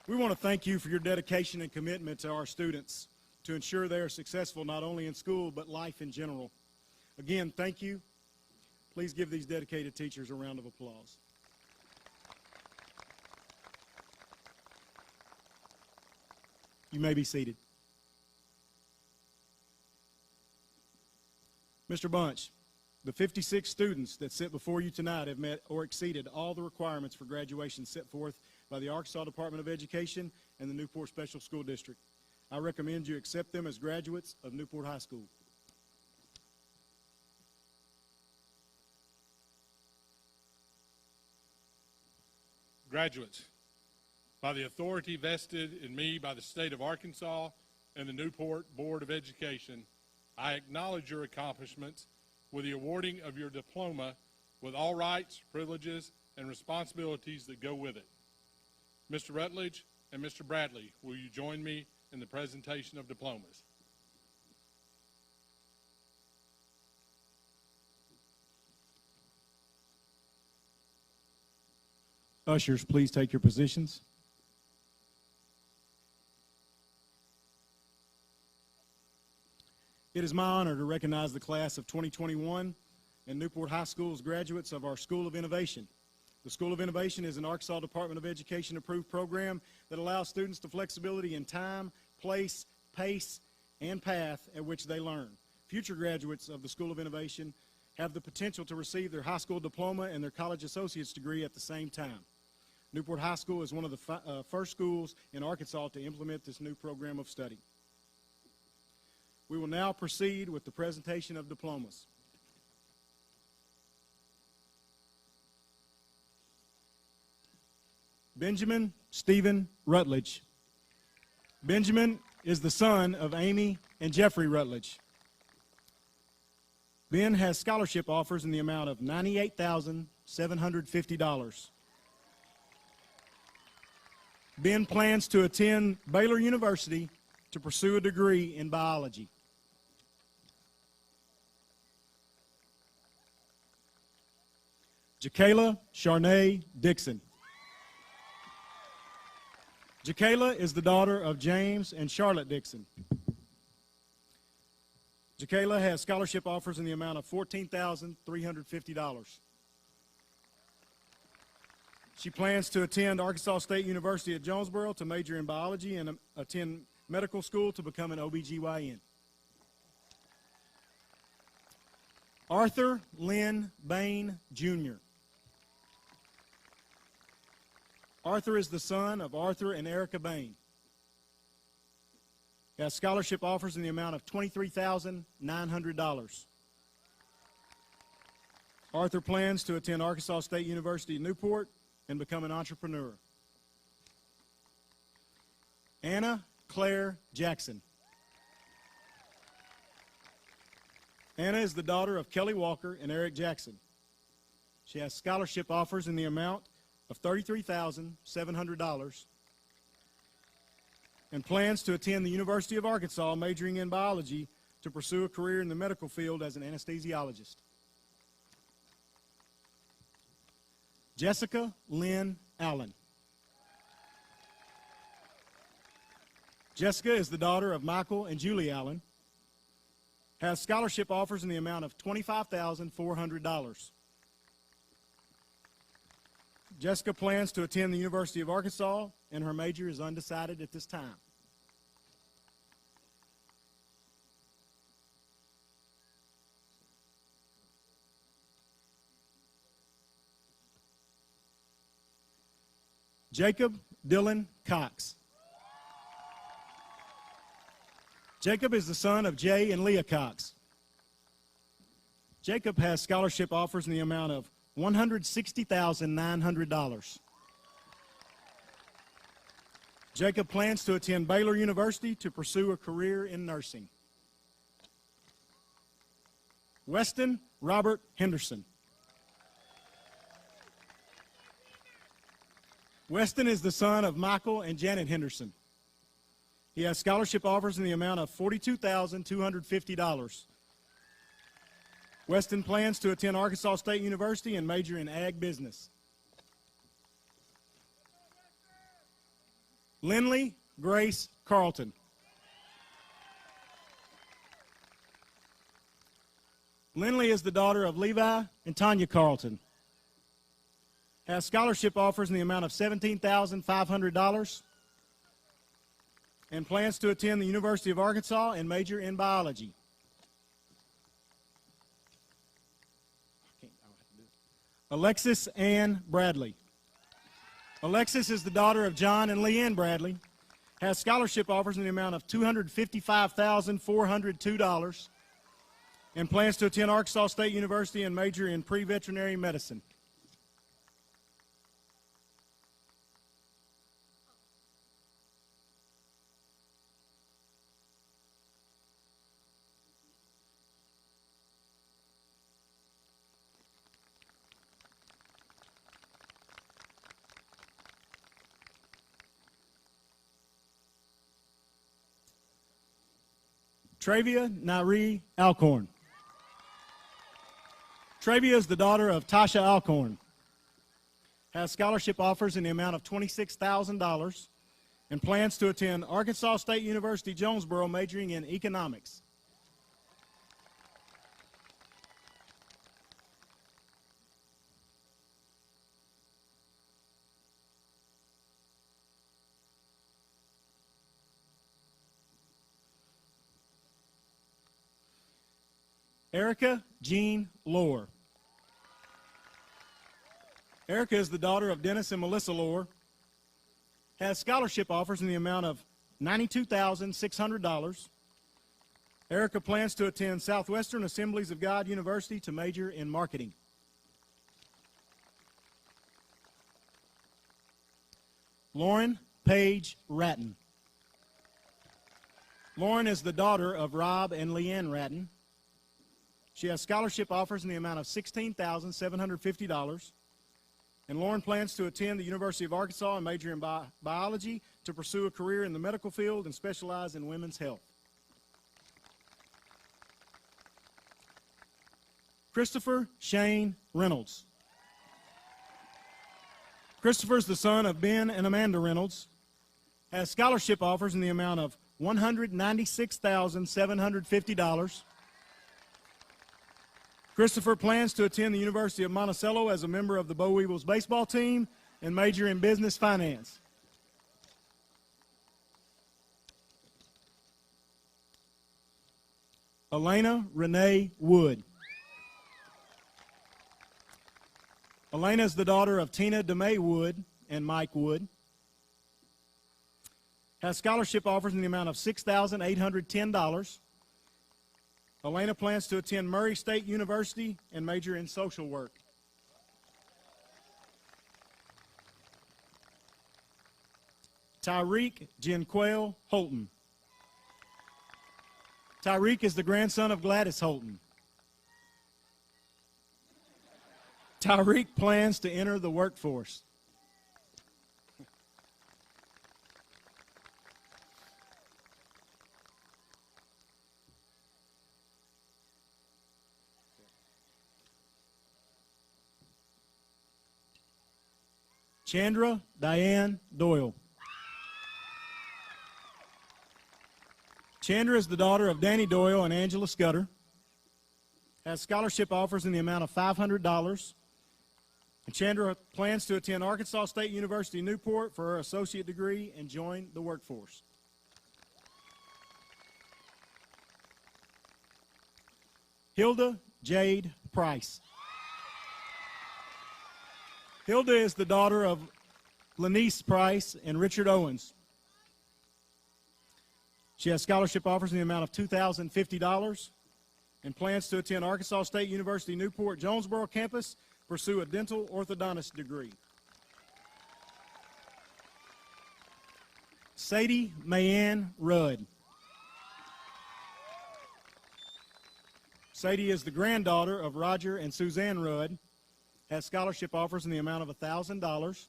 We want to thank you for your dedication and commitment to our students to ensure they are successful not only in school but life in general. Again, thank you. Please give these dedicated teachers a round of applause. You may be seated. Mr. Bunch, the 56 students that sit before you tonight have met or exceeded all the requirements for graduation set forth by the Arkansas Department of Education and the Newport Special School District. I recommend you accept them as graduates of Newport High School. Graduates, by the authority vested in me by the state of Arkansas and the Newport Board of Education, I acknowledge your accomplishments with the awarding of your diploma with all rights, privileges, and responsibilities that go with it. Mr. Rutledge and Mr. Bradley, will you join me in the presentation of diplomas? Ushers, please take your positions. It is my honor to recognize the class of 2021 and Newport High School's graduates of our School of Innovation. The School of Innovation is an Arkansas Department of Education approved program that allows students the flexibility in time, place, pace, and path at which they learn. Future graduates of the School of Innovation have the potential to receive their high school diploma and their college associate's degree at the same time. Newport High School is one of the first schools in Arkansas to implement this new program of study. We will now proceed with the presentation of diplomas. Benjamin Stephen Rutledge. Benjamin is the son of Amy and Jeffrey Rutledge. Ben has scholarship offers in the amount of $98,750. Ben plans to attend Baylor University to pursue a degree in biology. Jacayla Charnay Dixon. Jacayla is the daughter of James and Charlotte Dixon. Jacayla has scholarship offers in the amount of $14,350. She plans to attend Arkansas State University at Jonesboro to major in biology and attend medical school to become an OBGYN. Arthur Lynn Bain, Jr. Arthur is the son of Arthur and Erica Bain. He has scholarship offers in the amount of $23,900. Arthur plans to attend Arkansas State University in Newport and become an entrepreneur. Anna Claire Jackson. Anna is the daughter of Kelly Walker and Eric Jackson. She has scholarship offers in the amount of $33,700 and plans to attend the University of Arkansas majoring in biology to pursue a career in the medical field as an anesthesiologist. Jessica Lynn Allen. Jessica is the daughter of Michael and Julie Allen, has scholarship offers in the amount of $25,400. Jessica plans to attend the University of Arkansas, and her major is undecided at this time. Jacob Dylan Cox. Jacob is the son of Jay and Leah Cox. Jacob has scholarship offers in the amount of $160,900. Jacob plans to attend Baylor University to pursue a career in nursing. Weston Robert Henderson. Weston is the son of Michael and Janet Henderson. He has scholarship offers in the amount of $42,250. Weston plans to attend Arkansas State University and major in ag business. Lindley Grace Carlton. Lindley is the daughter of Levi and Tanya Carlton. Has scholarship offers in the amount of $17,500. and plans to attend the University of Arkansas and major in biology. Alexis Ann Bradley. Alexis is the daughter of John and Leanne Bradley, has scholarship offers in the amount of $255,402, and plans to attend Arkansas State University and major in pre-veterinary medicine. Travia Nairi Alcorn. Travia is the daughter of Tasha Alcorn, has scholarship offers in the amount of $26,000, and plans to attend Arkansas State University Jonesboro majoring in economics. Erica Jean Lohr. Erica is the daughter of Dennis and Melissa Lohr, has scholarship offers in the amount of $92,600. Erica plans to attend Southwestern Assemblies of God University to major in marketing. Lauren Page Ratton. Lauren is the daughter of Rob and Leanne Ratton. She has scholarship offers in the amount of $16,750. And Lauren plans to attend the University of Arkansas and major in biology to pursue a career in the medical field and specialize in women's health. Christopher Shane Reynolds. Christopher is the son of Ben and Amanda Reynolds, has scholarship offers in the amount of $196,750. Christopher plans to attend the University of Monticello as a member of the Bow Weevils baseball team and major in business finance. Elena Renee Wood. Elena is the daughter of Tina DeMay Wood and Mike Wood. Has scholarship offers in the amount of $6,810. Elena plans to attend Murray State University and major in social work. Tyreek Jenquel Holton. Tyreek is the grandson of Gladys Holton. Tyreek plans to enter the workforce. Chandra Diane Doyle. Chandra is the daughter of Danny Doyle and Angela Scudder, has scholarship offers in the amount of $500. And Chandra plans to attend Arkansas State University Newport for her associate degree and join the workforce. Hilda Jade Price. Hilda is the daughter of Lanice Price and Richard Owens. She has scholarship offers in the amount of $2,050 and plans to attend Arkansas State University Newport Jonesboro campus, pursue a dental orthodontist degree. Sadie Mayanne Rudd. Sadie is the granddaughter of Roger and Suzanne Rudd, has scholarship offers in the amount of $1,000.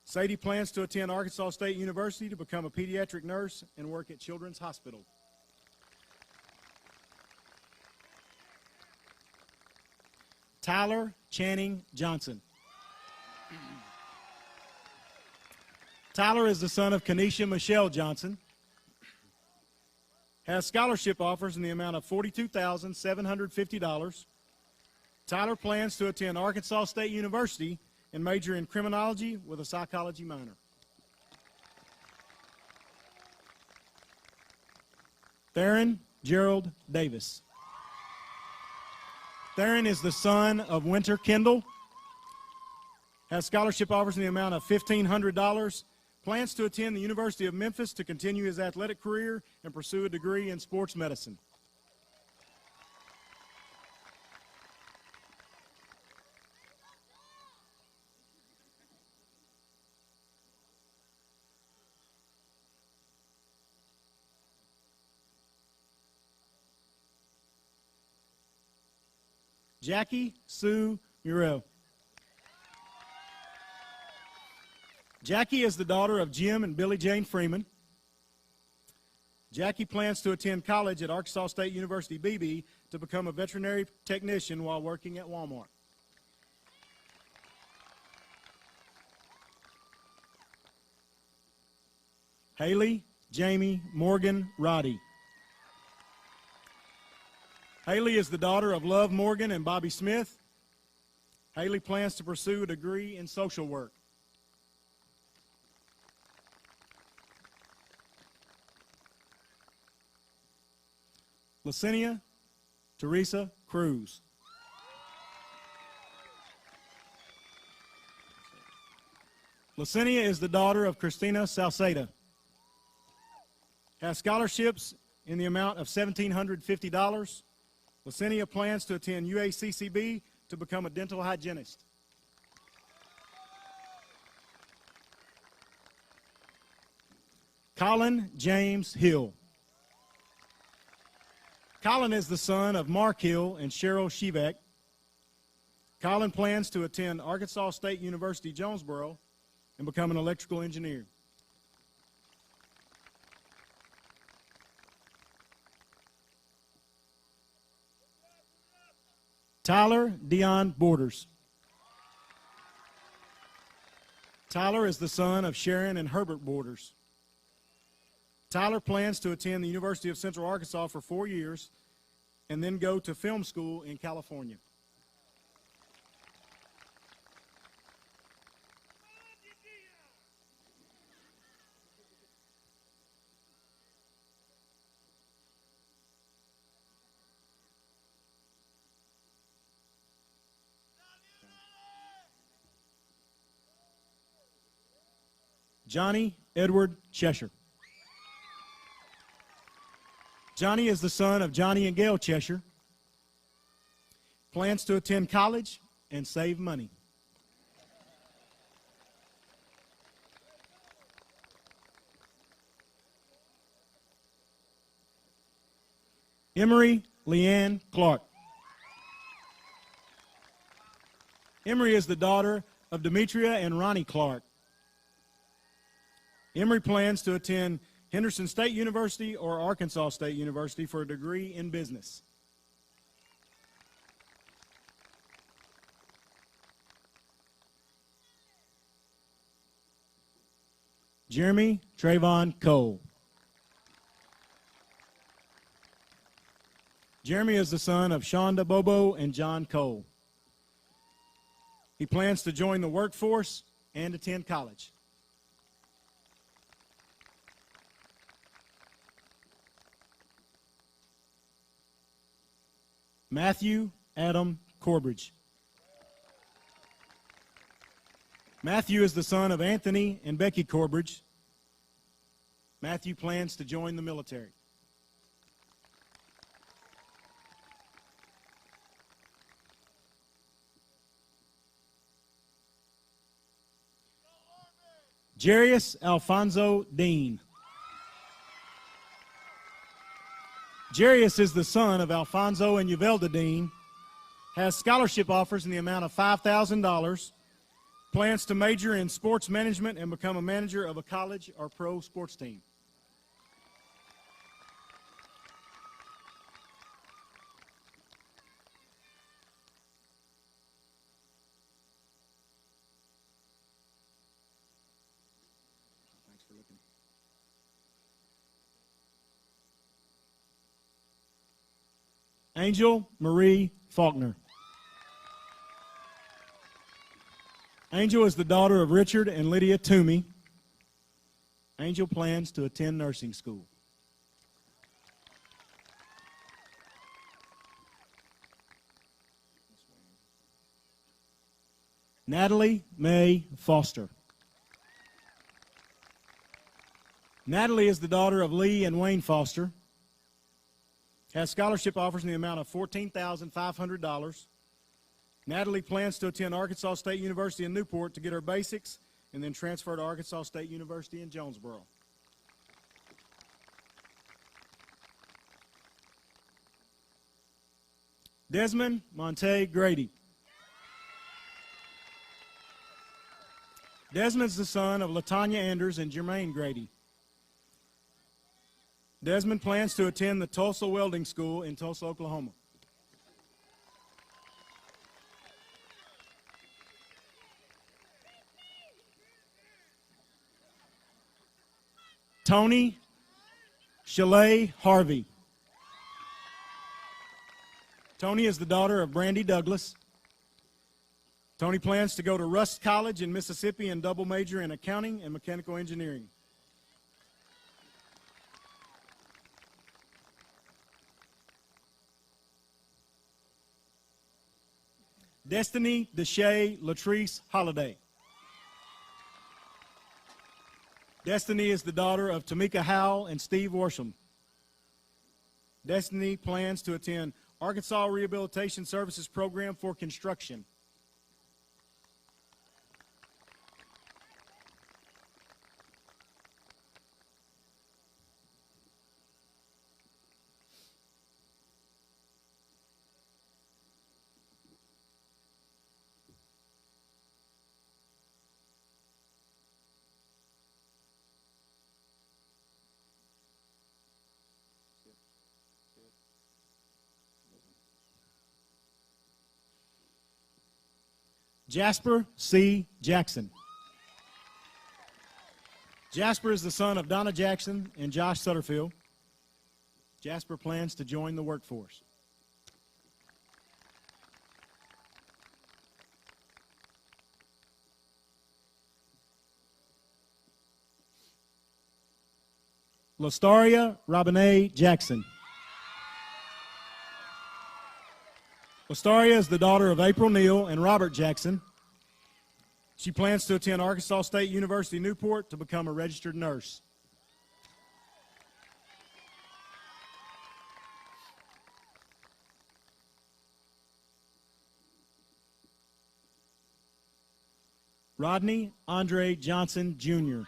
Sadie plans to attend Arkansas State University to become a pediatric nurse and work at Children's Hospital. Tyler Channing Johnson. Tyler is the son of Kenesha Michelle Johnson, has scholarship offers in the amount of $42,750. Tyler plans to attend Arkansas State University and major in criminology with a psychology minor. Theron Gerald Davis. Theron is the son of Winter Kendall. Has scholarship offers in the amount of $1,500. Plans to attend the University of Memphis to continue his athletic career and pursue a degree in sports medicine. Jackie Sue Murrell. Jackie is the daughter of Jim and Billy Jane Freeman. Jackie plans to attend college at Arkansas State University BB to become a veterinary technician while working at Walmart. Haley Jamie Morgan Roddy. Haley is the daughter of Love Morgan and Bobby Smith. Haley plans to pursue a degree in social work. Licinia Teresa Cruz. Licinia is the daughter of Christina Salceda. Has scholarships in the amount of $1,750. Licinia plans to attend UACCB to become a dental hygienist. Colin James Hill. Colin is the son of Mark Hill and Cheryl Shevak. Colin plans to attend Arkansas State University Jonesboro and become an electrical engineer. Tyler Dion Borders. Tyler is the son of Sharon and Herbert Borders. Tyler plans to attend the University of Central Arkansas for 4 years and then go to film school in California. Johnny Edward Cheshire. Johnny is the son of Johnny and Gail Cheshire. Plans to attend college and save money. Emery Leanne Clark. Emery is the daughter of Demetria and Ronnie Clark. Emery plans to attend Henderson State University or Arkansas State University for a degree in business. Jeremy Trayvon Cole. Jeremy is the son of Shonda Bobo and John Cole. He plans to join the workforce and attend college. Matthew Adam Corbridge. Matthew is the son of Anthony and Becky Corbridge. Matthew plans to join the military. Jarius Alfonso Dean. Jarius is the son of Alfonso and Uvelda Dean, has scholarship offers in the amount of $5,000, plans to major in sports management and become a manager of a college or pro sports team. Thanks for looking. Angel Marie Faulkner. Angel is the daughter of Richard and Lydia Toomey. Angel plans to attend nursing school. Natalie Mae Foster. Natalie is the daughter of Lee and Wayne Foster. Has scholarship offers in the amount of $14,500. Natalie plans to attend Arkansas State University in Newport to get her basics and then transfer to Arkansas State University in Jonesboro. Desmond Monte Grady. Desmond's the son of LaTanya Anders and Jermaine Grady. Desmond plans to attend the Tulsa Welding School in Tulsa, Oklahoma. Tony Shalay Harvey. Tony is the daughter of Brandy Douglas. Tony plans to go to Rust College in Mississippi and double major in accounting and mechanical engineering. Destiny Deshae Latrice Holliday. Destiny is the daughter of Tamika Howell and Steve Worsham. Destiny plans to attend Arkansas Rehabilitation Services Program for Construction. Jasper C. Jackson. Jasper is the son of Donna Jackson and Josh Sutterfield. Jasper plans to join the workforce. Lastaria Robinette Jackson. Lastaria is the daughter of April Neal and Robert Jackson. She plans to attend Arkansas State University Newport to become a registered nurse. Rodney Andre Johnson, Jr.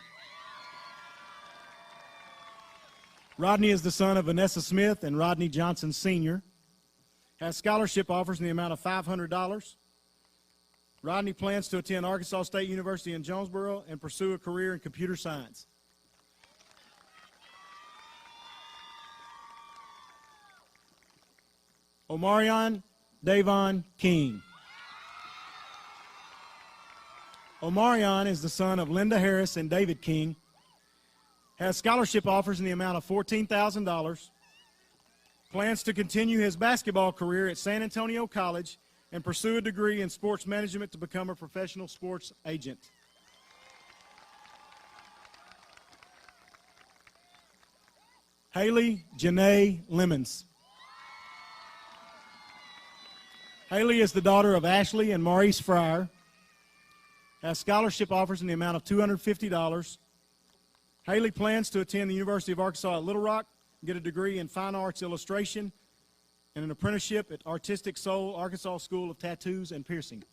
Rodney is the son of Vanessa Smith and Rodney Johnson, Sr. Has scholarship offers in the amount of $500. Rodney plans to attend Arkansas State University in Jonesboro and pursue a career in computer science. Omarion Davon King. Omarion is the son of Linda Harris and David King. Has scholarship offers in the amount of $14,000. Plans to continue his basketball career at San Antonio College and pursue a degree in sports management to become a professional sports agent. Haley Janae Lemons. Haley is the daughter of Ashley and Maurice Fryer. Has scholarship offers in the amount of $250. Haley plans to attend the University of Arkansas at Little Rock, get a degree in fine arts illustration, and an apprenticeship at Artistic Soul Arkansas School of Tattoos and Piercing.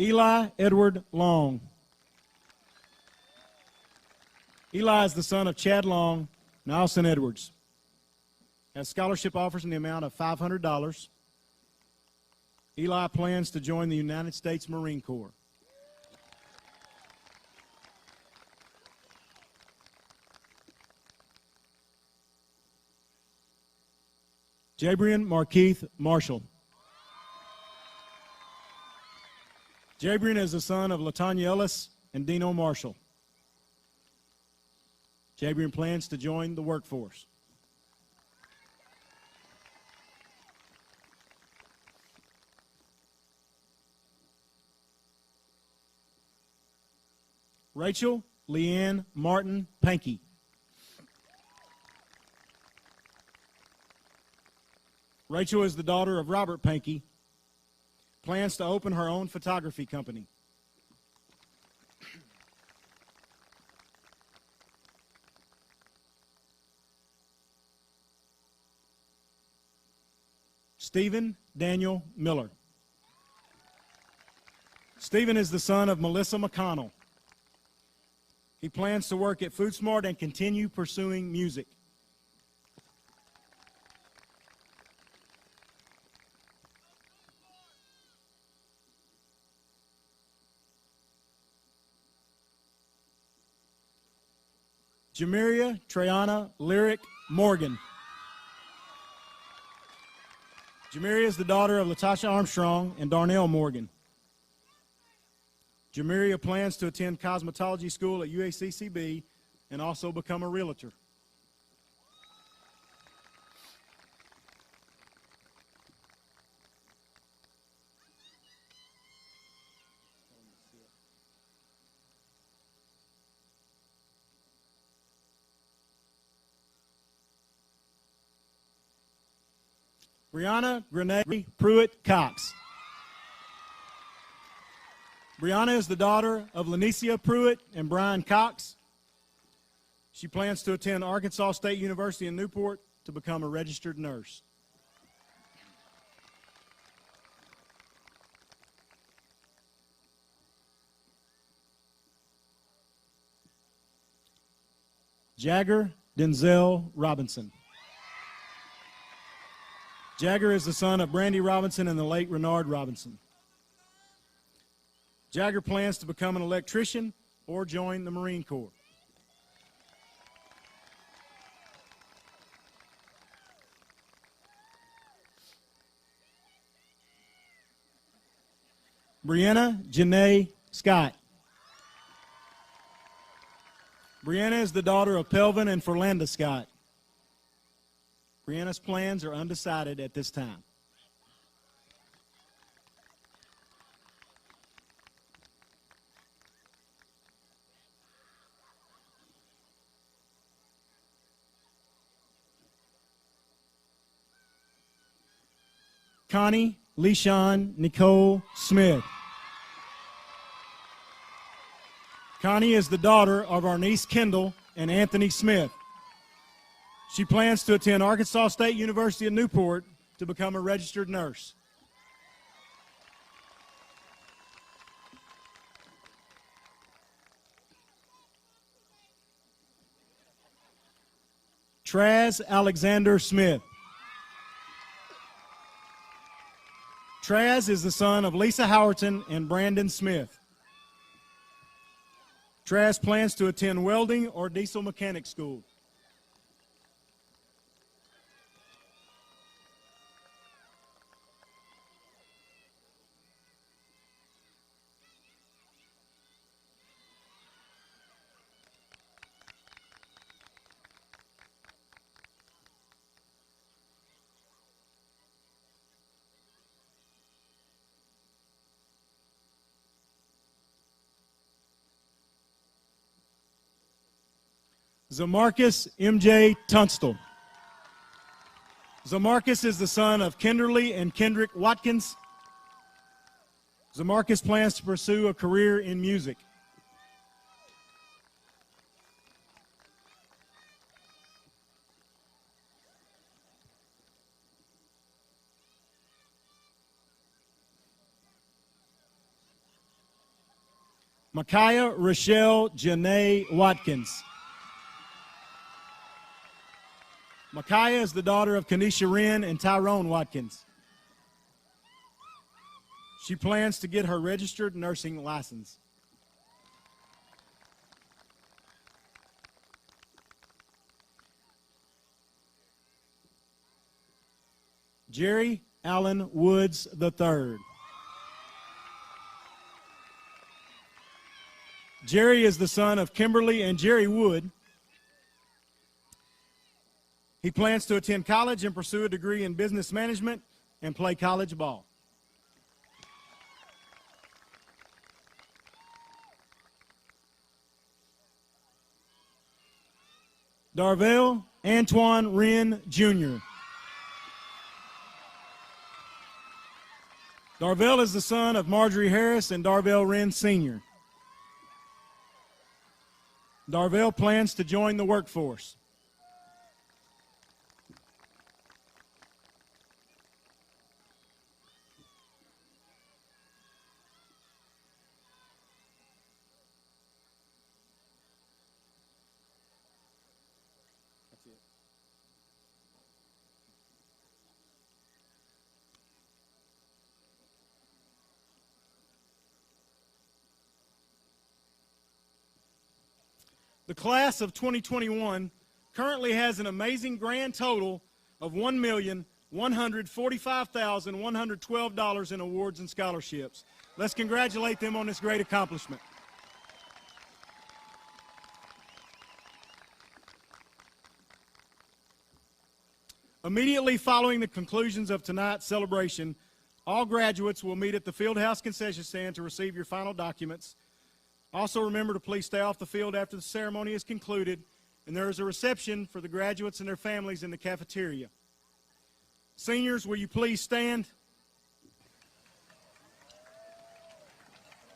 Eli Edward Long. Eli is the son of Chad Long and Allison Edwards. Has scholarship offers in the amount of $500. Eli plans to join the United States Marine Corps. Jabrian Markeith Marshall. Jabrian is the son of LaTanya Ellis and Dino Marshall. Jabrian plans to join the workforce. Rachel Leanne Martin Pankey. Rachel is the daughter of Robert Pankey. Plans to open her own photography company. Stephen Daniel Miller. Stephen is the son of Melissa McConnell. He plans to work at Food Smart and continue pursuing music. Jamiria Trayana Lyric Morgan. Jamiria is the daughter of Latasha Armstrong and Darnell Morgan. Jamiria plans to attend cosmetology school at UACCB and also become a realtor. Brianna Grenade Pruitt Cox. Brianna is the daughter of Lanicia Pruitt and Brian Cox. She plans to attend Arkansas State University in Newport to become a registered nurse. Jagger Denzel Robinson. Jagger is the son of Brandy Robinson and the late Renard Robinson. Jagger plans to become an electrician or join the Marine Corps. Brianna Janae Scott. Brianna is the daughter of Pelvin and Ferlanda Scott. Brianna's plans are undecided at this time. Connie Leishan Nicole Smith. Connie is the daughter of our niece Kendall and Anthony Smith. She plans to attend Arkansas State University in Newport to become a registered nurse. Traz Alexander Smith. Traz is the son of Lisa Howerton and Brandon Smith. Traz plans to attend welding or diesel mechanic school. Zamarcus M.J. Tunstall. Zamarcus is the son of Kenderly and Kendrick Watkins. Zamarcus plans to pursue a career in music. Micaiah Rochelle Janae Watkins. Micaiah is the daughter of Kanisha Wren and Tyrone Watkins. She plans to get her registered nursing license. Jerry Allen Woods III. Jerry is the son of Kimberly and Jerry Wood. He plans to attend college and pursue a degree in business management and play college ball. Darvell Antoine Wren, Jr. Darvell is the son of Marjorie Harris and Darvell Wren, Sr. Darvell plans to join the workforce. The class of 2021 currently has an amazing grand total of $1,145,112 in awards and scholarships. Let's congratulate them on this great accomplishment. Immediately following the conclusions of tonight's celebration, all graduates will meet at the Fieldhouse concession stand to receive your final documents. Also remember to please stay off the field after the ceremony is concluded, and there is a reception for the graduates and their families in the cafeteria. Seniors, will you please stand?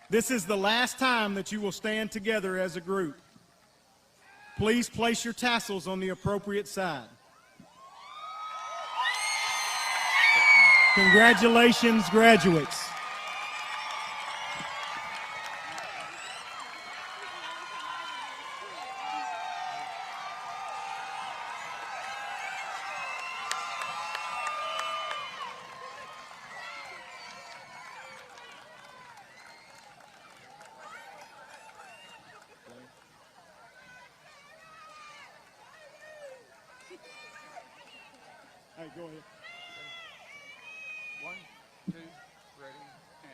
This is the last time that you will stand together as a group. Please place your tassels on the appropriate side. Congratulations, graduates. Hey, go ahead. 1, 2, ready, and...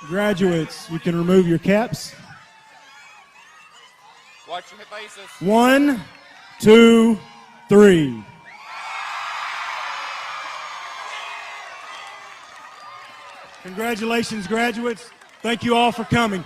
Graduates, you can remove your caps. Watch your faces. 1, 2, 3. Congratulations, graduates. Thank you all for coming.